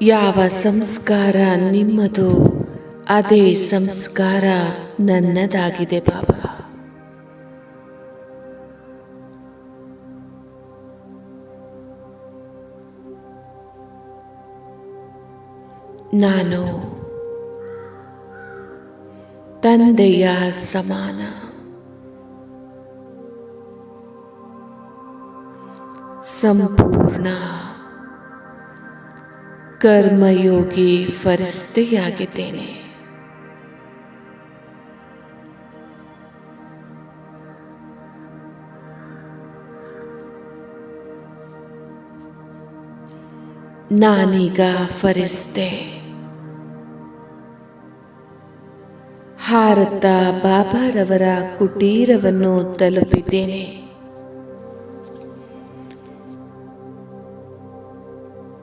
ಯಾವ ಸಂಸ್ಕಾರ ನಿಮ್ಮದು, ಅದೇ ಸಂಸ್ಕಾರ ನನ್ನದಾಗಿದೆ ಬಾಬಾ. ನಾನು ತಂದೆಯ ಸಮಾನ. ಸಂಪೂರ್ಣ ಕರ್ಮಯೋಗಿ ಫರಿಸ್ತೆಯಾಗಿದ್ದೇನೆ. ನಾನೀಗ ಫರಿಸ್ತೆ. ಹಾರುತ್ತಾ ಬಾಬಾರವರ ಕುಟೀರವನ್ನು ತಲುಪಿದ್ದೇನೆ.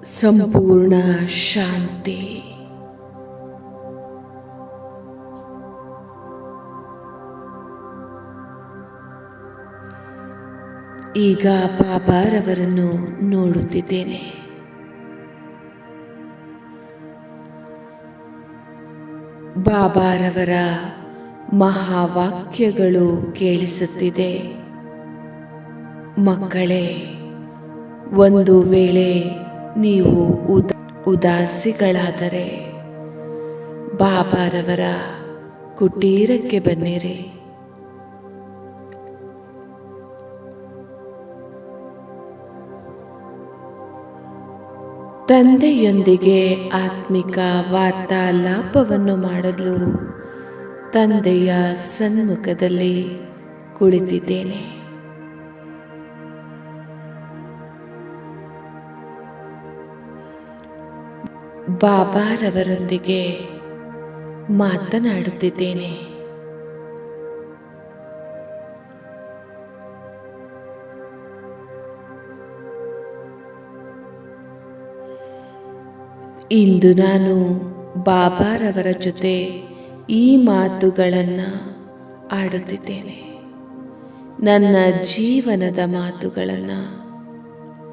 ಸಂಪೂರ್ಣ ಶಾಂತಿ. ಈಗ ಬಾಬಾರವರನ್ನು ನೋಡುತ್ತಿದ್ದೇನೆ. ಬಾಬಾರವರ ಮಹಾವಾಕ್ಯಗಳು ಕೇಳಿಸುತ್ತಿದೆ. ಮಕ್ಕಳೇ, ಒಂದು ವೇಳೆ ನೀವು ಉದಾಸಿಗಳಾದರೆ ಬಾಬಾರವರ ಕುಟೀರಕ್ಕೆ ಬನ್ನಿರಿ. ತಂದೆಯೊಂದಿಗೆ ಆತ್ಮಿಕ ವಾರ್ತಾಲಾಪವನ್ನು ಮಾಡಲು ತಂದೆಯ ಸನ್ಮುಖದಲ್ಲಿ ಕುಳಿತಿದ್ದೇನೆ. ಬಾಬಾರವರೊಂದಿಗೆ ಮಾತನಾಡುತ್ತಿದ್ದೇನೆ. ಇಂದು ನಾನು ಬಾಬಾರವರ ಜೊತೆ ಈ ಮಾತುಗಳನ್ನು ಆಡುತ್ತಿದ್ದೇನೆ. ನನ್ನ ಜೀವನದ ಮಾತುಗಳನ್ನು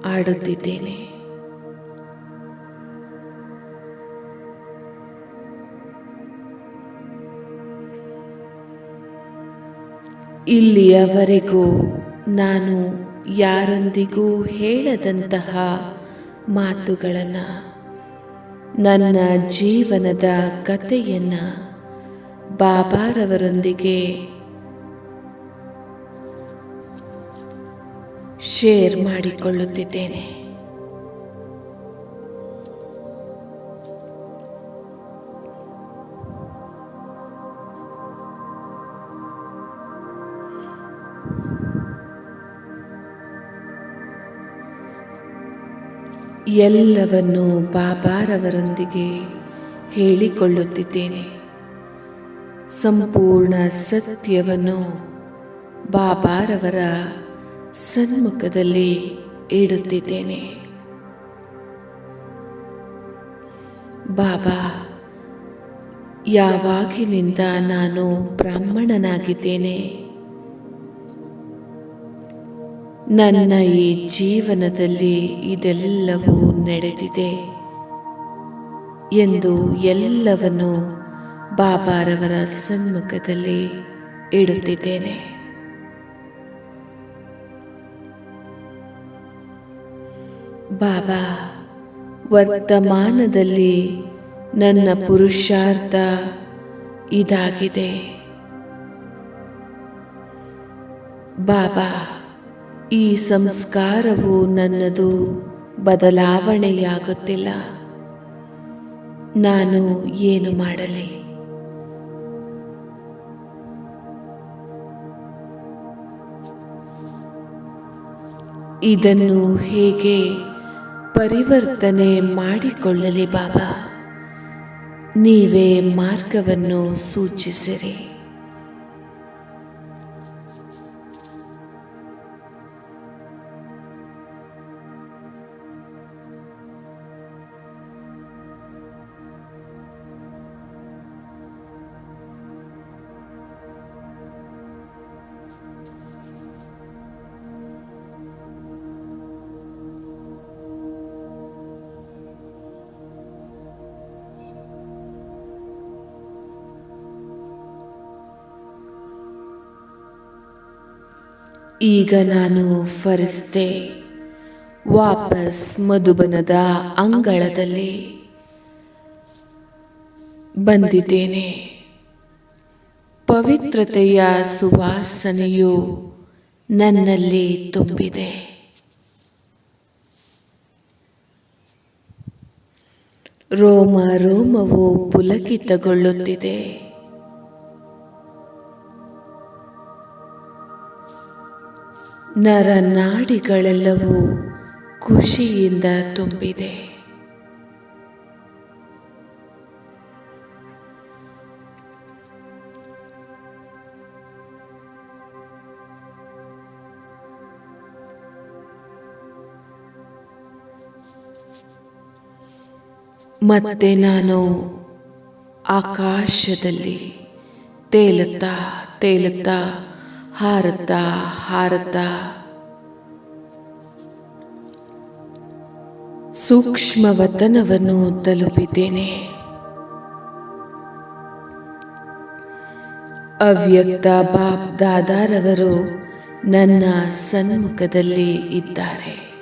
ಆಡುತ್ತಿದ್ದೇನೆ. ಇಲ್ಲಿಯವರೆಗೂ ನಾನು ಯಾರೊಂದಿಗೂ ಹೇಳದಂತಹ ಮಾತುಗಳನ್ನು, ನನ್ನ ಜೀವನದ ಕಥೆಯನ್ನು ಬಾಬಾರವರೊಂದಿಗೆ ಶೇರ್ ಮಾಡಿಕೊಳ್ಳುತ್ತಿದ್ದೇನೆ. ಎಲ್ಲವನ್ನೂ ಬಾಬಾರವರೊಂದಿಗೆ ಹೇಳಿಕೊಳ್ಳುತ್ತಿದ್ದೇನೆ. ಸಂಪೂರ್ಣ ಸತ್ಯವನ್ನು ಬಾಬಾರವರ ಸನ್ಮುಖದಲ್ಲಿ ಇಡುತ್ತಿದ್ದೇನೆ. ಬಾಬಾ, ಯಾವಾಗಿನಿಂದ ನಾನು ಬ್ರಾಹ್ಮಣನಾಗಿದ್ದೇನೆ, ನನ್ನ ಈ ಜೀವನದಲ್ಲಿ ಇದೆಲ್ಲವೂ ನಡೆದಿದೆ ಎಂದು ಎಲ್ಲವನ್ನು ಬಾಬಾರವರ ಸನ್ಮುಖದಲ್ಲಿ ಇಡುತ್ತಿದ್ದೇನೆ. ಬಾಬಾ, ವರ್ತಮಾನದಲ್ಲಿ ನನ್ನ ಪುರುಷಾರ್ಥ ಇದಾಗಿದೆ. ಬಾಬಾ, ಈ ಸಂಸ್ಕಾರವು ನನ್ನದು ಬದಲಾವಣೆಯಾಗುತ್ತಿಲ್ಲ. ನಾನು ಏನು ಮಾಡಲಿ? ಇದನ್ನು ಹೇಗೆ ಪರಿವರ್ತನೆ ಮಾಡಿಕೊಳ್ಳಲಿ ಬಾಬಾ? ನೀವೇ ಮಾರ್ಗವನ್ನು ಸೂಚಿಸಿರಿ. ಈಗ ನಾನು ಫರಿಸ್ತೆ ವಾಪಸ್ ಮಧುಬನದ ಅಂಗಳದಲ್ಲಿ ಬಂದಿದ್ದೇನೆ. ಪವಿತ್ರತೆಯ ಸುವಾಸನೆಯು ನನ್ನಲ್ಲಿ ತುಂಬಿದೆ. ರೋಮ ರೋಮವು ಪುಲಕಿತಗೊಳ್ಳುತ್ತಿದೆ. ನರನಾಡಿಗಳೆಲ್ಲವೂ ಖುಷಿಯಿಂದ ತುಂಬಿದೆ. ಮತ್ತೆ ನಾನು ಆಕಾಶದಲ್ಲಿ ತೇಲುತ್ತಾ ತೇಲುತ್ತಾ ಹಾರುತ್ತಾ ಹಾರುತ್ತಾ ಸೂಕ್ಷ್ಮವತನವನ್ನು ತಲುಪಿದ್ದೇನೆ. ಅವ್ಯಕ್ತ ಬಾಪ್ ದಾದಾರವರು ನನ್ನ ಸನ್ಮುಖದಲ್ಲಿ ಇದ್ದಾರೆ.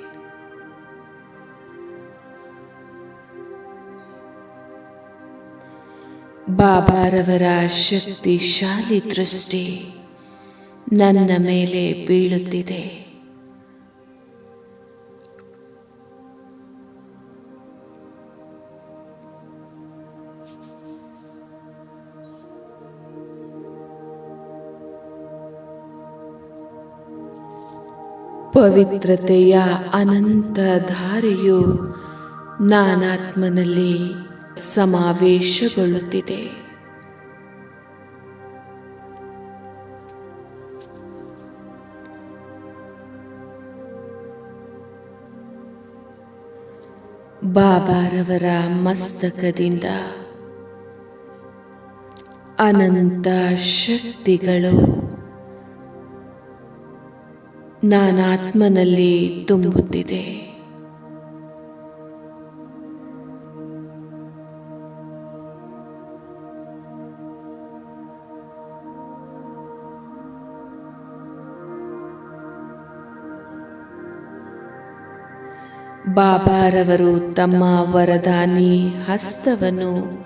ಬಾಬಾರವರ ಶಕ್ತಿಶಾಲಿ ದೃಷ್ಟಿ ನನ್ನ ಮೇಲೆ ಬೀಳುತ್ತಿದೆ. ಪವಿತ್ರತೆಯ ಅನಂತ ಧಾರೆಯು ನಾನಾತ್ಮನಲ್ಲಿ ಸಮಾವೇಶಗೊಳ್ಳುತ್ತಿದೆ. ಬಾಬಾರವರ ಮಸ್ತಕದಿಂದ ಅನಂತ ಶಕ್ತಿಗಳು ನಾನಾತ್ಮನಲ್ಲಿ ತುಂಬುತ್ತಿದೆ. ಬಾಬಾರವರು ತಮ್ಮ ವರದಾನಿ ಹಸ್ತವನ್ನು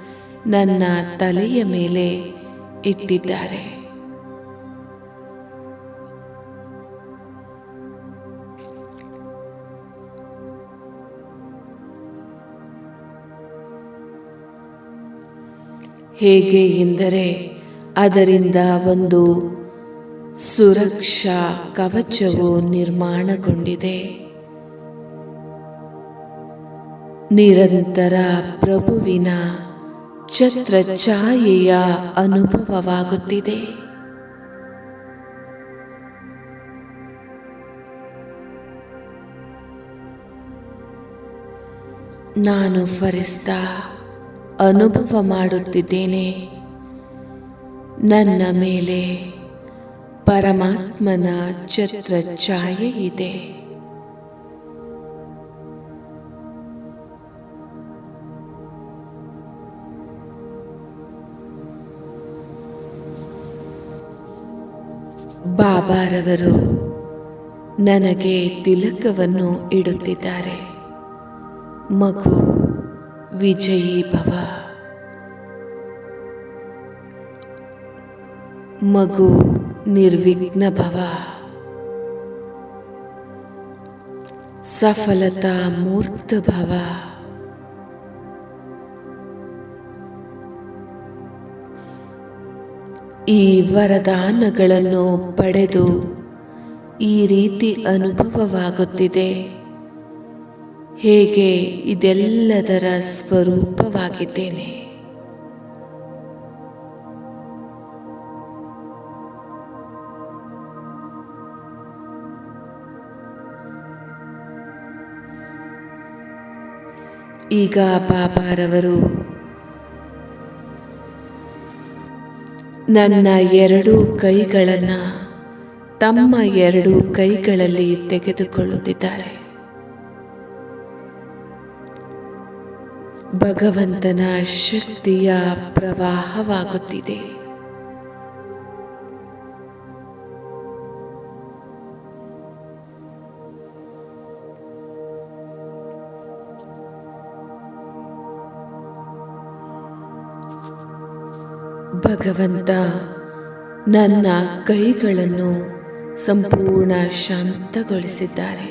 ನನ್ನ ತಲೆಯ ಮೇಲೆ ಇಟ್ಟಿದ್ದಾರೆ. ಹೇಗೆ ಎಂದರೆ ಅದರಿಂದ ಒಂದು ಸುರಕ್ಷಾ ಕವಚವು ನಿರ್ಮಾಣಗೊಂಡಿದೆ. ನಿರಂತರ ಪ್ರಭುವಿನ ಛತ್ರಛಾಯೆಯ ಅನುಭವವಾಗುತ್ತಿದೆ. ನಾನು ಫರಿಸ್ತಾ ಅನುಭವ ಮಾಡುತ್ತಿದ್ದೇನೆ. ನನ್ನ ಮೇಲೆ ಪರಮಾತ್ಮನ ಛತ್ರ ಛಾಯೆ ಇದೆ. ಬಾಬಾರವರು ನನಗೆ ತಿಲಕವನ್ನು ಇಡುತ್ತಿದ್ದಾರೆ. ಮಗು ವಿಜಯೀ ಭವ, ಮಗು ನಿರ್ವಿಘ್ನ ಭವ, ಸಫಲತಾ ಮೂರ್ತ ಭವ. ಈ ವರದಾನಗಳನ್ನು ಪಡೆದು ಈ ರೀತಿ ಅನುಭವವಾಗುತ್ತಿದೆ. ಹೇಗೆ ಇದೆಲ್ಲದರ ಸ್ವರೂಪವಾಗಿದ್ದೇನೆ. ಈಗ ಬಾಬಾರವರು ನನ್ನ 2 ಕೈಗಳನ್ನು ತಮ್ಮ 2 ಕೈಗಳಲ್ಲಿ ತೆಗೆದುಕೊಳ್ಳುತ್ತಿದ್ದಾರೆ. ಭಗವಂತನ ಶಕ್ತಿಯ ಪ್ರವಾಹವಾಗುತ್ತಿದೆ. ಭಗವಂತ ನನ್ನ ಕೈಗಳನ್ನು ಸಂಪೂರ್ಣ ಶಾಂತಗೊಳಿಸಿದ್ದಾರೆ.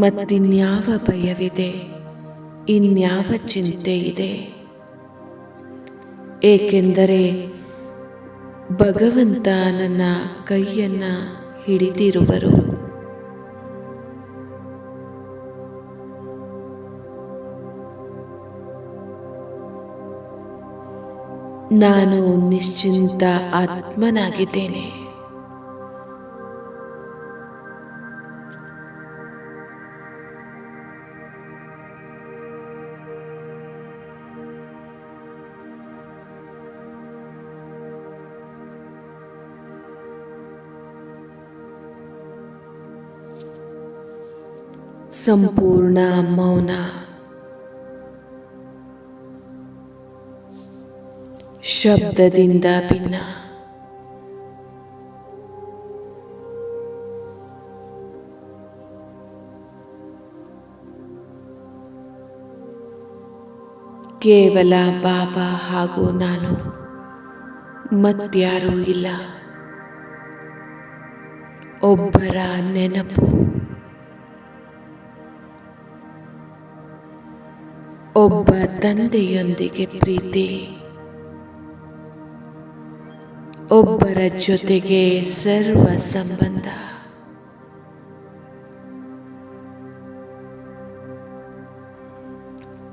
ಮತ್ತಿನ್ಯಾವ ಭಯವಿದೆ, ಇನ್ಯಾವ ಚಿಂತೆ ಇದೆ? ಏಕೆಂದರೆ ಭಗವಂತ ನನ್ನ ಕೈಯನ್ನು ಹಿಡಿದಿರುವರು. ನಾನು ನಿಶ್ಚಿಂತ ಆತ್ಮನಾಗಿದ್ದೇನೆ. ಸಂಪೂರ್ಣ ಮೌನ, ಶಬ್ದದಿಂದ ಭಿನ್ನ. ಕೇವಲ ಬಾಬಾ ಹಾಗೂ ನಾನು, ಮತ್ಯಾರೂ ಇಲ್ಲ. ಒಬ್ಬರ ನೆನಪು, ಒಬ್ಬ ತಂದೆಯೊಂದಿಗೆ ಪ್ರೀತಿ, ಒಬ್ಬರ ಜೊತೆಗೆ ಸರ್ವ ಸಂಬಂಧ.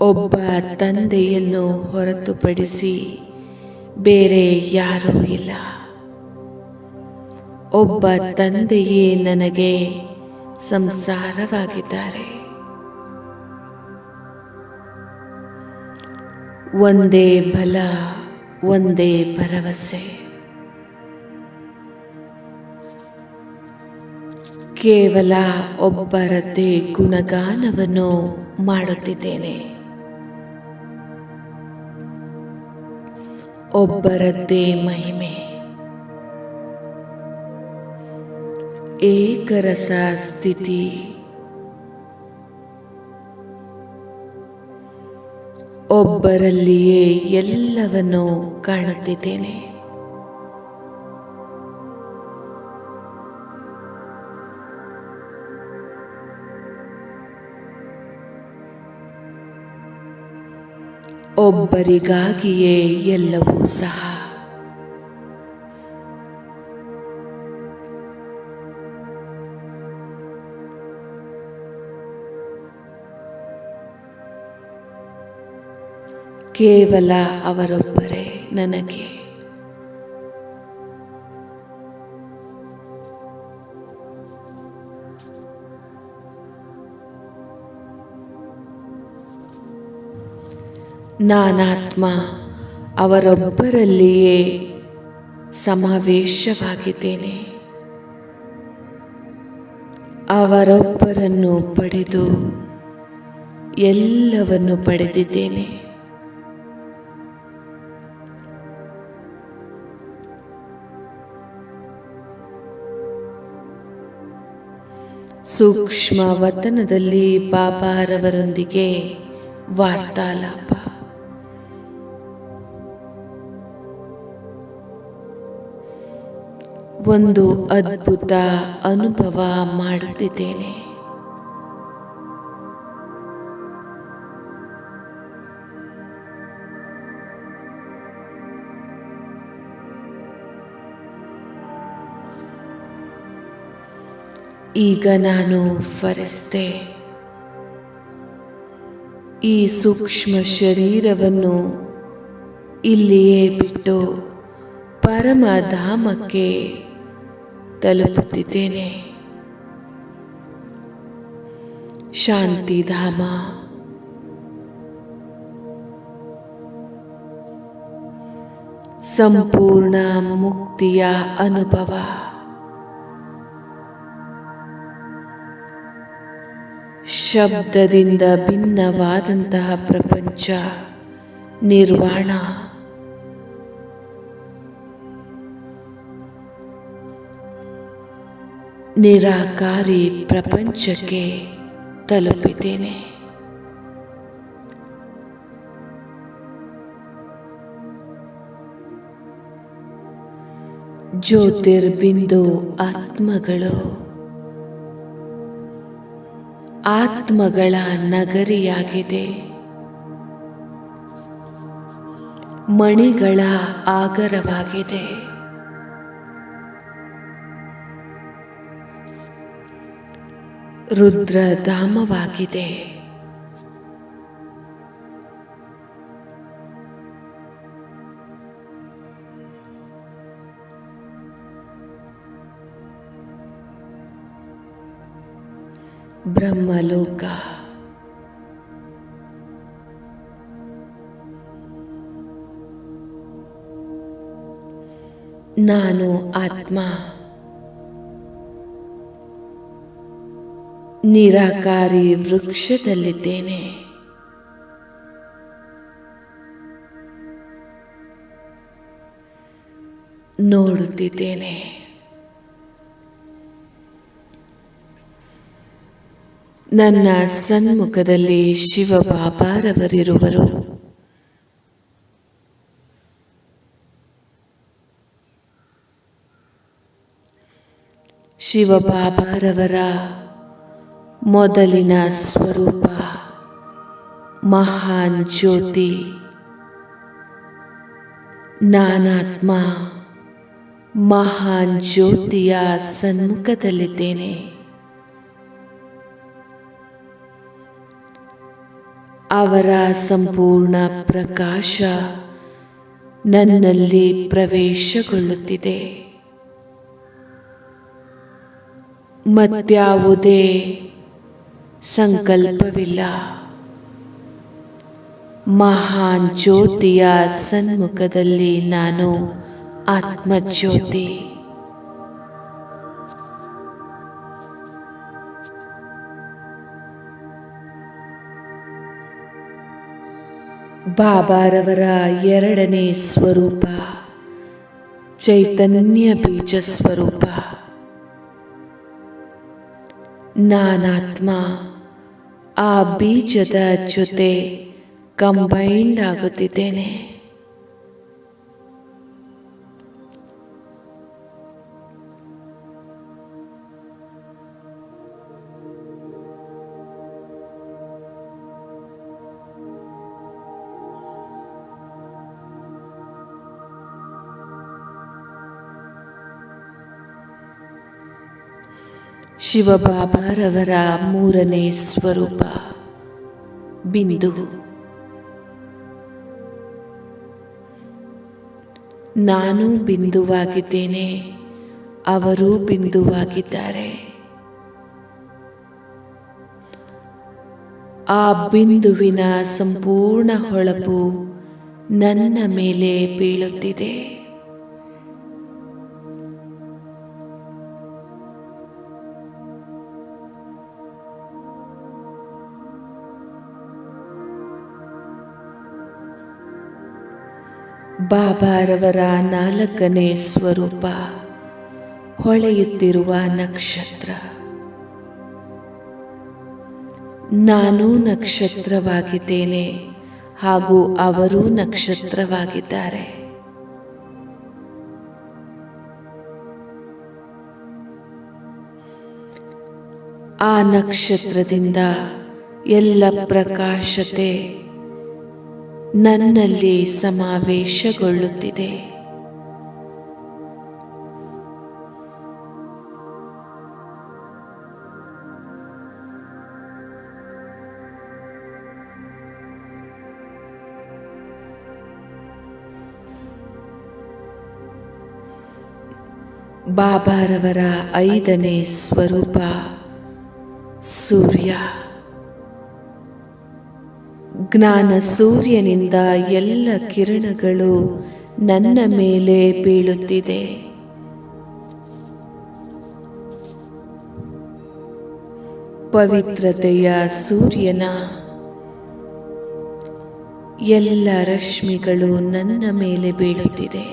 ಒಬ್ಬ ತಂದೆಯನ್ನು ಹೊರತುಪಡಿಸಿ ಬೇರೆ ಯಾರೂ ಇಲ್ಲ. ಒಬ್ಬ ತಂದೆಯೇ ನನಗೆ ಸಂಸಾರವಾಗಿದ್ದಾರೆ. ಒಂದೇ ಬಲ, ಒಂದೇ ಭರವಸೆ. ಕೇವಲ ಒಬ್ಬರದ್ದೇ ಗುಣಗಾನವನ್ನು ಮಾಡುತ್ತಿದ್ದೇನೆ. ಒಬ್ಬರದ್ದೇ ಮಹಿಮೆ. ಏಕರಸ ಸ್ಥಿತಿ. ಒಬ್ಬರಲ್ಲಿಯೇ ಎಲ್ಲವನ್ನೂ ಕಾಣುತ್ತಿದ್ದೇನೆ. ಒಬ್ಬರಿಗಾಗಿಯೇ ಎಲ್ಲವೂ ಸಹ. ಕೇವಲ ಅವರೊಬ್ಬರೇ ನನಗೆ. ನಾನಾತ್ಮ ಅವರೊಬ್ಬರಲ್ಲಿಯೇ ಸಮಾವೇಶವಾಗಿದ್ದೇನೆ. ಅವರೊಬ್ಬರನ್ನು ಪಡೆದು ಎಲ್ಲವನ್ನು ಪಡೆದಿದ್ದೇನೆ. ಸೂಕ್ಷ್ಮ ವತನದಲ್ಲಿ ಬಾಬಾರವರೊಂದಿಗೆ ವಾರ್ತಾಲಾಪ. ಒಂದು ಅದ್ಭುತ ಅನುಭವ ಮಾಡುತ್ತಿದ್ದೇನೆ. ಈಗ ನಾನು ಫರಿಸ್ತೆ. ಈ ಸೂಕ್ಷ್ಮ ಶರೀರವನ್ನು ಇಲ್ಲಿಯೇ ಬಿಟ್ಟು ಪರಮಧಾಮಕ್ಕೆ ತಲುಪುತ್ತಿದ್ದೇನೆ. ಶಾಂತಿಧಾಮ, ಸಂಪೂರ್ಣ ಮುಕ್ತಿಯ ಅನುಭವ. ಶಬ್ದದಿಂದ ಭಿನ್ನವಾದಂತಹ ಪ್ರಪಂಚ ನಿರ್ವಾಣ. ನಿರಾಕಾರಿ ಪ್ರಪಂಚಕ್ಕೆ ತಲುಪಿದ್ದೇನೆ. ಜ್ಯೋತಿರ್ಬಿಂದು ಆತ್ಮಗಳು ಆತ್ಮಗಳ ನಗರಿಯಾಗಿದೆ. ಮಣಿಗಳ ಆಗರವಾಗಿದೆ. ರುದ್ರಧಾಮವಾಗಿದೆ. ಬ್ರಹ್ಮಲೋಕ. ನಾನು ಆತ್ಮ ನಿರಾಕಾರಿ ವೃಕ್ಷದಲ್ಲಿದ್ದೇನೆ. ನೋಡುತ್ತಿದ್ದೇನೆ. ನನ್ನ ಸನ್ಮುಖದಲ್ಲಿ ಶಿವಬಾಬಾರವರಿರುವರು. ಶಿವಬಾಬಾರವರ ಮೊದಲಿನ ಸ್ವರೂಪ ಮಹಾನ್ ಜ್ಯೋತಿ. ನಾನಾತ್ಮ ಮಹಾನ್ ಜ್ಯೋತಿಯ ಸನ್ಮುಖದಲ್ಲಿದ್ದೇನೆ. ಅವರ ಸಂಪೂರ್ಣ ಪ್ರಕಾಶ ನನ್ನಲ್ಲಿ ಪ್ರವೇಶಗೊಳ್ಳುತ್ತಿದೆ. ಮತ್ಯಾವುದೇ ಸಂಕಲ್ಪವಿಲ್ಲ. ಮಹಾನ್ ಜ್ಯೋತಿಯ ಸನ್ಮುಖದಲ್ಲಿ ನಾನು ಆತ್ಮಜ್ಯೋತಿ. ಬಾಬಾರವರ ಎರಡನೇ ಸ್ವರೂಪ ಚೈತನ್ಯ ಬೀಜ ಸ್ವರೂಪ. ನಾನಾತ್ಮ ಆ ಬೀಜದ ಜೊತೆ ಕಂಬೈಂಡ್ ಆಗುತ್ತಿದ್ದೇನೆ. ಶಿವಬಾಬಾರವರ ಮೂರನೇ ಸ್ವರೂಪ ಬಿಂದು. ನಾನು ಬಿಂದುವಾಗಿದ್ದೇನೆ, ಅವರು ಬಿಂದುವಾಗಿದ್ದಾರೆ. ಆ ಬಿಂದುವಿನ ಸಂಪೂರ್ಣ ಹೊಳಪು ನನ್ನ ಮೇಲೆ ಬೀಳುತ್ತಿದೆ. ಬಾಬಾರವರ 4ನೇ ಸ್ವರೂಪ ಹೊಳೆಯುತ್ತಿರುವ ನಕ್ಷತ್ರ. ನಾನು ನಕ್ಷತ್ರವಾಗಿದ್ದೇನೆ ಹಾಗೂ ಅವರೂ ನಕ್ಷತ್ರವಾಗಿದ್ದಾರೆ. ಆ ನಕ್ಷತ್ರದಿಂದ ಎಲ್ಲ ಪ್ರಕಾಶತೆ ನನ್ನಲ್ಲಿ ಸಮಾವೇಶಗೊಳ್ಳುತ್ತಿದೆ. ಬಾಬಾರವರ 5ನೇ ಸ್ವರೂಪ ಸೂರ್ಯ. ಜ್ಞಾನ ಸೂರ್ಯನಿಂದ ಎಲ್ಲ ಕಿರಣಗಳು ನನ್ನ ಮೇಲೆ ಬೀಳುತ್ತಿದೆ. ಪವಿತ್ರತೆಯ ಸೂರ್ಯನ ಎಲ್ಲ ರಶ್ಮಿಗಳು ನನ್ನ ಮೇಲೆ ಬೀಳುತ್ತಿದೆ.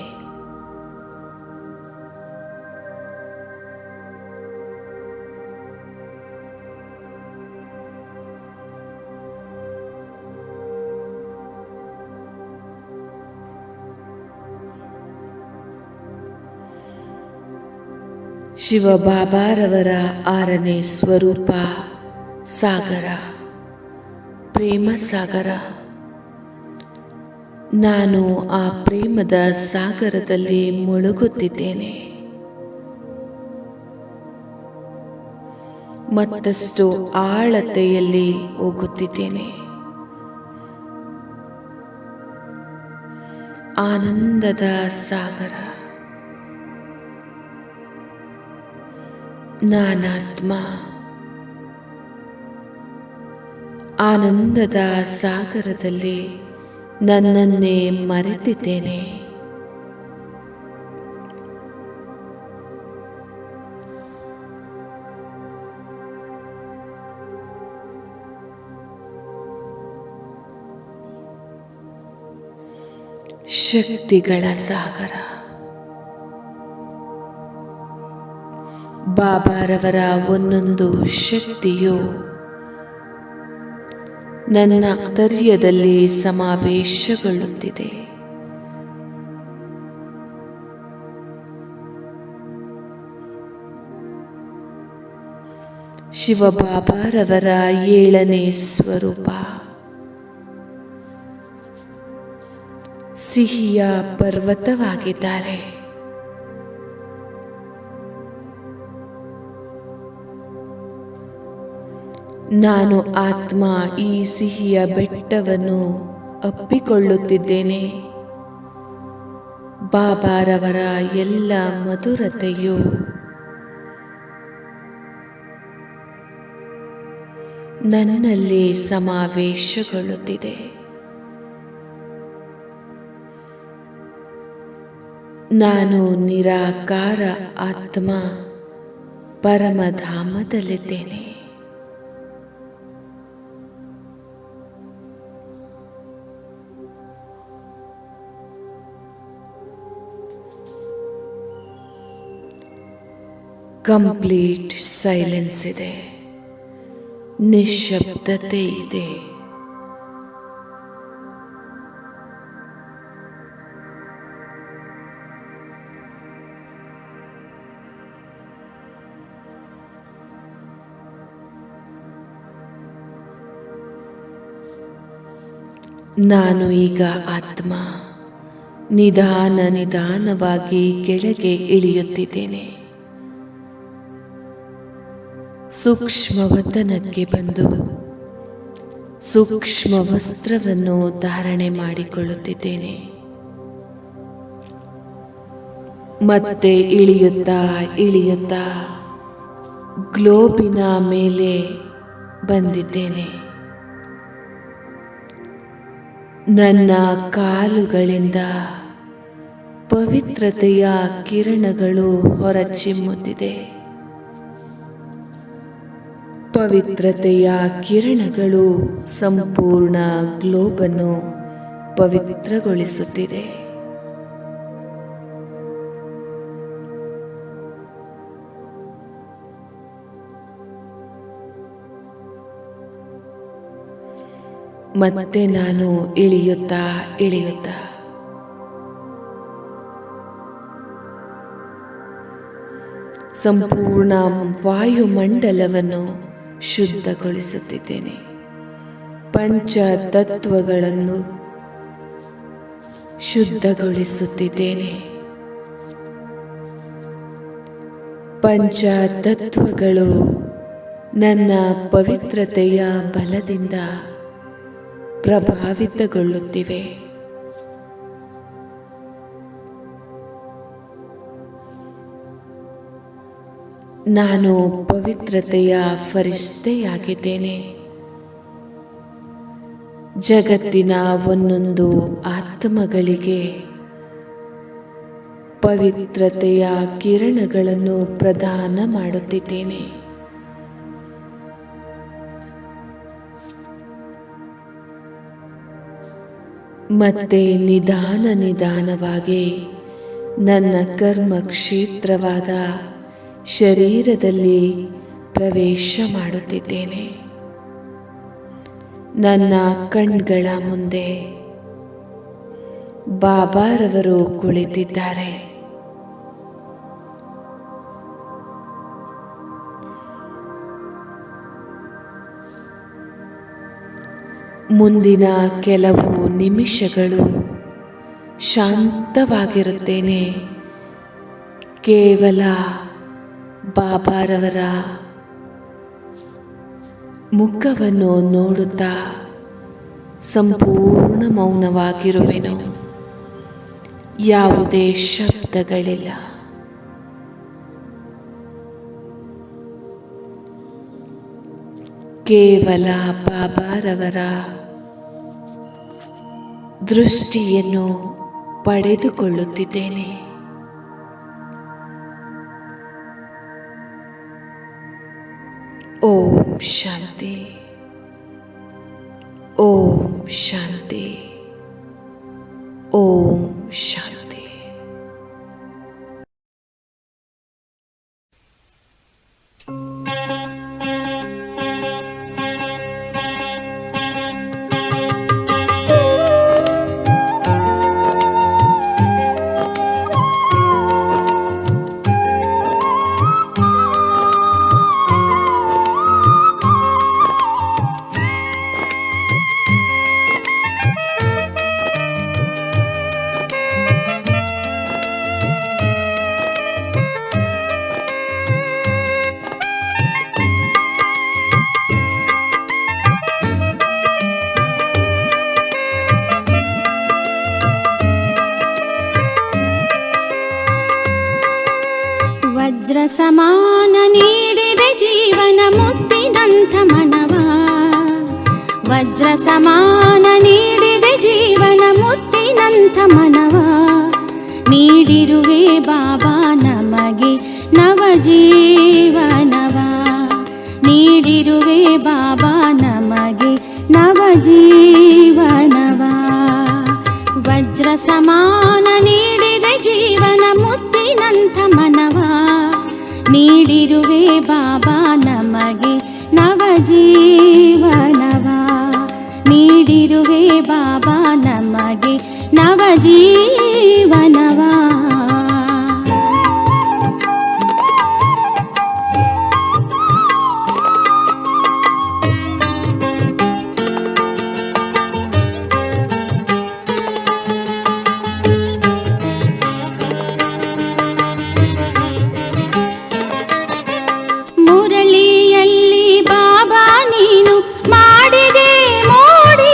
ಶಿವಬಾಬಾರವರ 6ನೇ ಸ್ವರೂಪ ಸಾಗರ, ಪ್ರೇಮ ಸಾಗರ. ನಾನು ಆ ಪ್ರೇಮದ ಸಾಗರದಲ್ಲಿ ಮುಳುಗುತ್ತಿದ್ದೇನೆ. ಮತ್ತಷ್ಟು ಆಳತೆಯಲ್ಲಿ ಹೋಗುತ್ತಿದ್ದೇನೆ. ಆನಂದದ ಸಾಗರ. ನಾನಾತ್ಮ. ಆನಂದದ ಸಾಗರದಲ್ಲಿ ನನ್ನನ್ನೇ ಮರೆತಿದ್ದೇನೆ. ಶಕ್ತಿಗಳ ಸಾಗರ. ಬಾಬಾರವರ ಒಂದೊಂದು ಶಕ್ತಿಯು ನನ್ನ ಅಂತರ್ಯದಲ್ಲಿ ಸಮಾವೇಶಗೊಳ್ಳುತ್ತಿದೆ. ಶಿವಬಾಬಾರವರ 7ನೇ ಸ್ವರೂಪ ಸಿಹಿಯ ಪರ್ವತವಾಗಿದ್ದಾರೆ. ನಾನು ಆತ್ಮ ಈ ಸಿಹಿಯ ಬೆಟ್ಟವನ್ನು ಅಪ್ಪಿಕೊಳ್ಳುತ್ತಿದ್ದೇನೆ. ಬಾಬಾರವರ ಎಲ್ಲ ಮಧುರತೆಯು ನನ್ನಲ್ಲಿ ಸಮಾವೇಶಗೊಳ್ಳುತ್ತಿದೆ. ನಾನು ನಿರಾಕಾರ ಆತ್ಮ ಪರಮಧಾಮದಲ್ಲಿದ್ದೇನೆ. ಕಂಪ್ಲೀಟ್ ಸೈಲೆನ್ಸ್ ಇದೆ. ನಿಶ್ಶಬ್ದತೆ ಇದೆ. ನಾನು ಈಗ ಆತ್ಮ ನಿಧಾನವಾಗಿ ಕೆಳಗೆ ಇಳಿಯುತ್ತಿದ್ದೇನೆ. ಸೂಕ್ಷ್ಮವತನಕ್ಕೆ ಬಂದು ಸೂಕ್ಷ್ಮ ವಸ್ತ್ರವನ್ನು ಧಾರಣೆ ಮಾಡಿಕೊಳ್ಳುತ್ತಿದ್ದೇನೆ. ಮತ್ತೆ ಇಳಿಯುತ್ತಾ ಗ್ಲೋಬಿನ ಮೇಲೆ ಬಂದಿದ್ದೇನೆ. ನನ್ನ ಕಾಲುಗಳಿಂದ ಪವಿತ್ರತೆಯ ಕಿರಣಗಳು ಹೊರಚಿಮ್ಮುತ್ತಿದೆ. ಪವಿತ್ರತೆಯ ಕಿರಣಗಳು ಸಂಪೂರ್ಣ ಗ್ಲೋಬನ್ನು ಪವಿತ್ರಗೊಳಿಸುತ್ತಿದೆ. ಮತ್ತೆ ನಾನು ಇಳಿಯುತ್ತಾ ಸಂಪೂರ್ಣ ವಾಯುಮಂಡಲವನ್ನು ಶುದ್ಧಗೊಳಿಸುತ್ತಿದ್ದೇನೆ. ಪಂಚತತ್ವಗಳನ್ನು ಶುದ್ಧಗೊಳಿಸುತ್ತಿದ್ದೇನೆ. ಪಂಚತತ್ವಗಳು ನನ್ನ ಪವಿತ್ರತೆಯ ಬಲದಿಂದ ಪ್ರಭಾವಿತಗೊಳ್ಳುತ್ತಿವೆ. ನಾನು ಪವಿತ್ರತೆಯ ಫರಿಷ್ಠೆಯಾಗಿದ್ದೇನೆ. ಜಗತ್ತಿನ ಒಂದೊಂದು ಆತ್ಮಗಳಿಗೆ ಪವಿತ್ರತೆಯ ಕಿರಣಗಳನ್ನು ಪ್ರದಾನ ಮಾಡುತ್ತಿದ್ದೇನೆ. ಮತ್ತೆ ನಿಧಾನವಾಗಿ ನನ್ನ ಕರ್ಮ ಕ್ಷೇತ್ರವಾದ ಶರೀರದಲ್ಲಿ ಪ್ರವೇಶ ಮಾಡುತ್ತಿದ್ದೇನೆ. ನನ್ನ ಕಣ್ಗಳ ಮುಂದೆ ಬಾಬಾರವರು ಕುಳಿತಿದ್ದಾರೆ. ಮುಂದಿನ ಕೆಲವು ನಿಮಿಷಗಳು ಶಾಂತವಾಗಿರುತ್ತೇನೆ. ಕೇವಲ ಬಾಬಾರವರ ಮುಖವನ್ನು ನೋಡುತ್ತಾ ಸಂಪೂರ್ಣ ಮೌನವಾಗಿರುವೆನು. ಯಾವುದೇ ಶಬ್ದಗಳಿಲ್ಲ. ಕೇವಲ ಬಾಬಾರವರ ದೃಷ್ಟಿಯನ್ನು ಪಡೆದುಕೊಳ್ಳುತ್ತಿದ್ದೇನೆ. ಓಂ ಶಾಂತಿ, ಓಂ ಶಾಂತಿ, ಓಂ ಶಾಂತಿ. ವಜ್ರ ಸಮಾನ ನೀಡಿದೆ ಜೀವನ ಮುತ್ತಿನಂಥ ಮನವ. ವಜ್ರ ಸಮಾನ ನೀಡಿದೆ ಜೀವನ ಮುತ್ತಿನಂಥ ಮನವ. ನೀಡಿರುವೆ ಬಾಬಾ ನಮಗೆ ನವಜೀವನವ. ನೀಡಿರುವೆ ಬಾಬಾ ನಮಗೆ ನವಜೀವನವ. ವಜ್ರ ಸಮಾನ ನೀಡಿದೆ ಜೀವನ ಮುತ್ತಿನಂಥ ಮನವ. ನೀಡಿರುವೆ ಬಾಬಾ ನಮಗೆ ನವಜೀವನವ. ನೀಡಿರುವೆ ಬಾಬಾ ನಮಗೆ ನವಜೀವನವ. ಮುರಳಿಯಲ್ಲಿ ಬಾಬಾ ನೀನು ಮಾಡಿದೆ ಮೋಡಿ.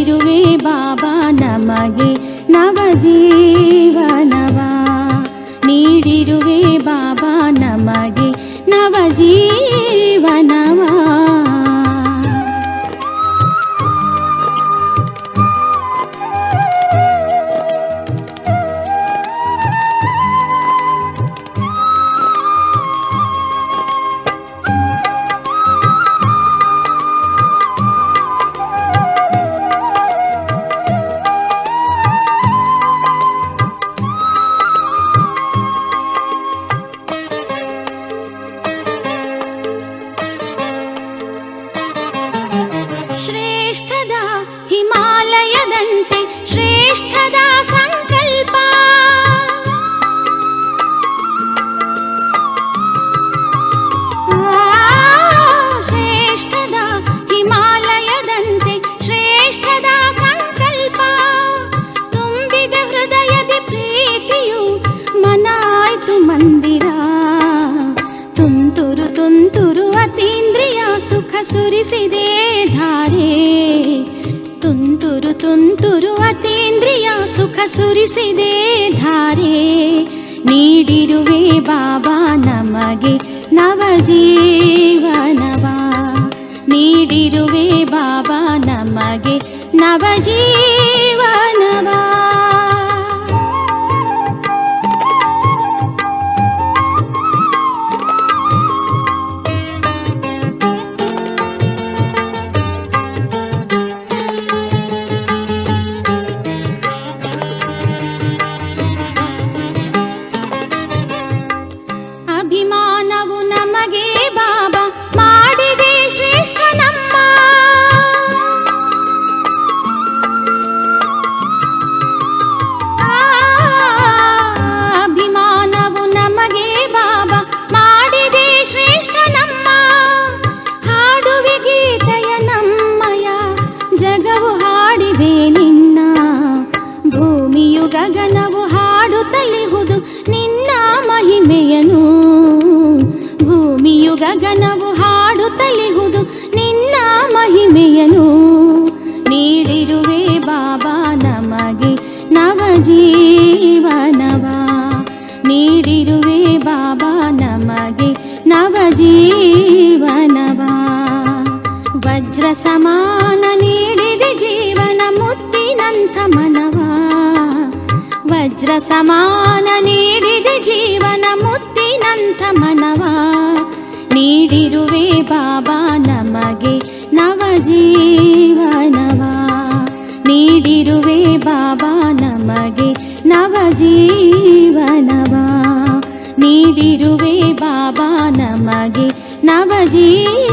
ನೀಡಿರುವೆ ಬಾಬಾ ನಮಗೆ ನವಜೀವನವ. ನೀಡಿರುವೆ ಬಾಬಾ ನಮಗೆ ನವಜೀವನವ. ಶ್ರೇಷ್ಠದ ಹಿಮಾಲಯದಂತೆ ಶ್ರೇಷ್ಠದ ಸಂಕಲ್ಪ. ಶ್ರೇಷ್ಠದ ಹಿಮಾಲಯದಂತೆ ಶ್ರೇಷ್ಠದ ಸಂಕಲ್ಪ. ತುಂಬಿದ ಹೃದಯದ ಪ್ರೀತಿಯು ಮನಾಯ್ತು ಮಂದಿರ. ತುಂತುರು ತುಂತುರು ಅತೀಂದ್ರಿಯ ಸುಖ ಸುರಿಸಿದೆ ಧಾರೆ. ತುಂತುರು ತುಂತುರು ಅತೀಂದ್ರಿಯ ಸುಖ ಸುರಿಸಿದೆ ಧಾರೆ. ನೀಡಿರುವೆ ಬಾಬಾ ನಮಗೆ ನವಜೀವನವ. ನೀಡಿರುವೆ ಬಾಬಾ ನಮಗೆ ನವಜೀವನವ. ಅಭಿಮಾನವು ನಮಗೆ ಬಾಬಾ ಮಾಡಿದೆ ಶ್ರೇಷ್ಠ ನಮ್ಮ. ಅಭಿಮಾನವು ನಮಗೆ ಬಾಬಾ ಮಾಡಿದೆ ಶ್ರೇಷ್ಠ ನಮ್ಮ. ಹಾಡುವೆ ಗೀತೆಯ ನಮ್ಮಯ ಜಗವು ಹಾಡಿವೆ ನಿನ್ನ. ಭೂಮಿಯು ಗಗನವು ಹಾಡುತ್ತಲಿಹುದು ನಿನ್ನ ಮಹಿಮೆಯನು. ಭೂಮಿಯು ಗಗನವು ಹಾಡುತ್ತಲಿಹುದು ನಿನ್ನ ಮಹಿಮೆಯನು. ನೀಡಿರುವೆ ಬಾಬಾ ನಮಗೆ ನವಜೀವನವ. ನೀಡಿರುವೆ ಬಾಬಾ ನಮಗೆ ನವಜೀವನವ. ವಜ್ರ ಸಮಾನ ನೀಡಿದೆ ಜೀವನ ಮುತ್ತಿನಂಥ ಮನವ. ವಜ್ರ ಸಮಾನ ನೀಡಿದೆ ಜೀವನ ಮುತ್ತಿನಂಥ ಮನವ. ನೀಡಿರುವೆ ಬಾಬಾ ನಮಗೆ ನವಜೀವನವ. ನೀಡಿರುವೆ ಬಾಬಾ ನಮಗೆ ನವಜೀವನವ. ನೀಡಿರುವೆ ಬಾಬಾ ನಮಗೆ ನವಜೀವನವ.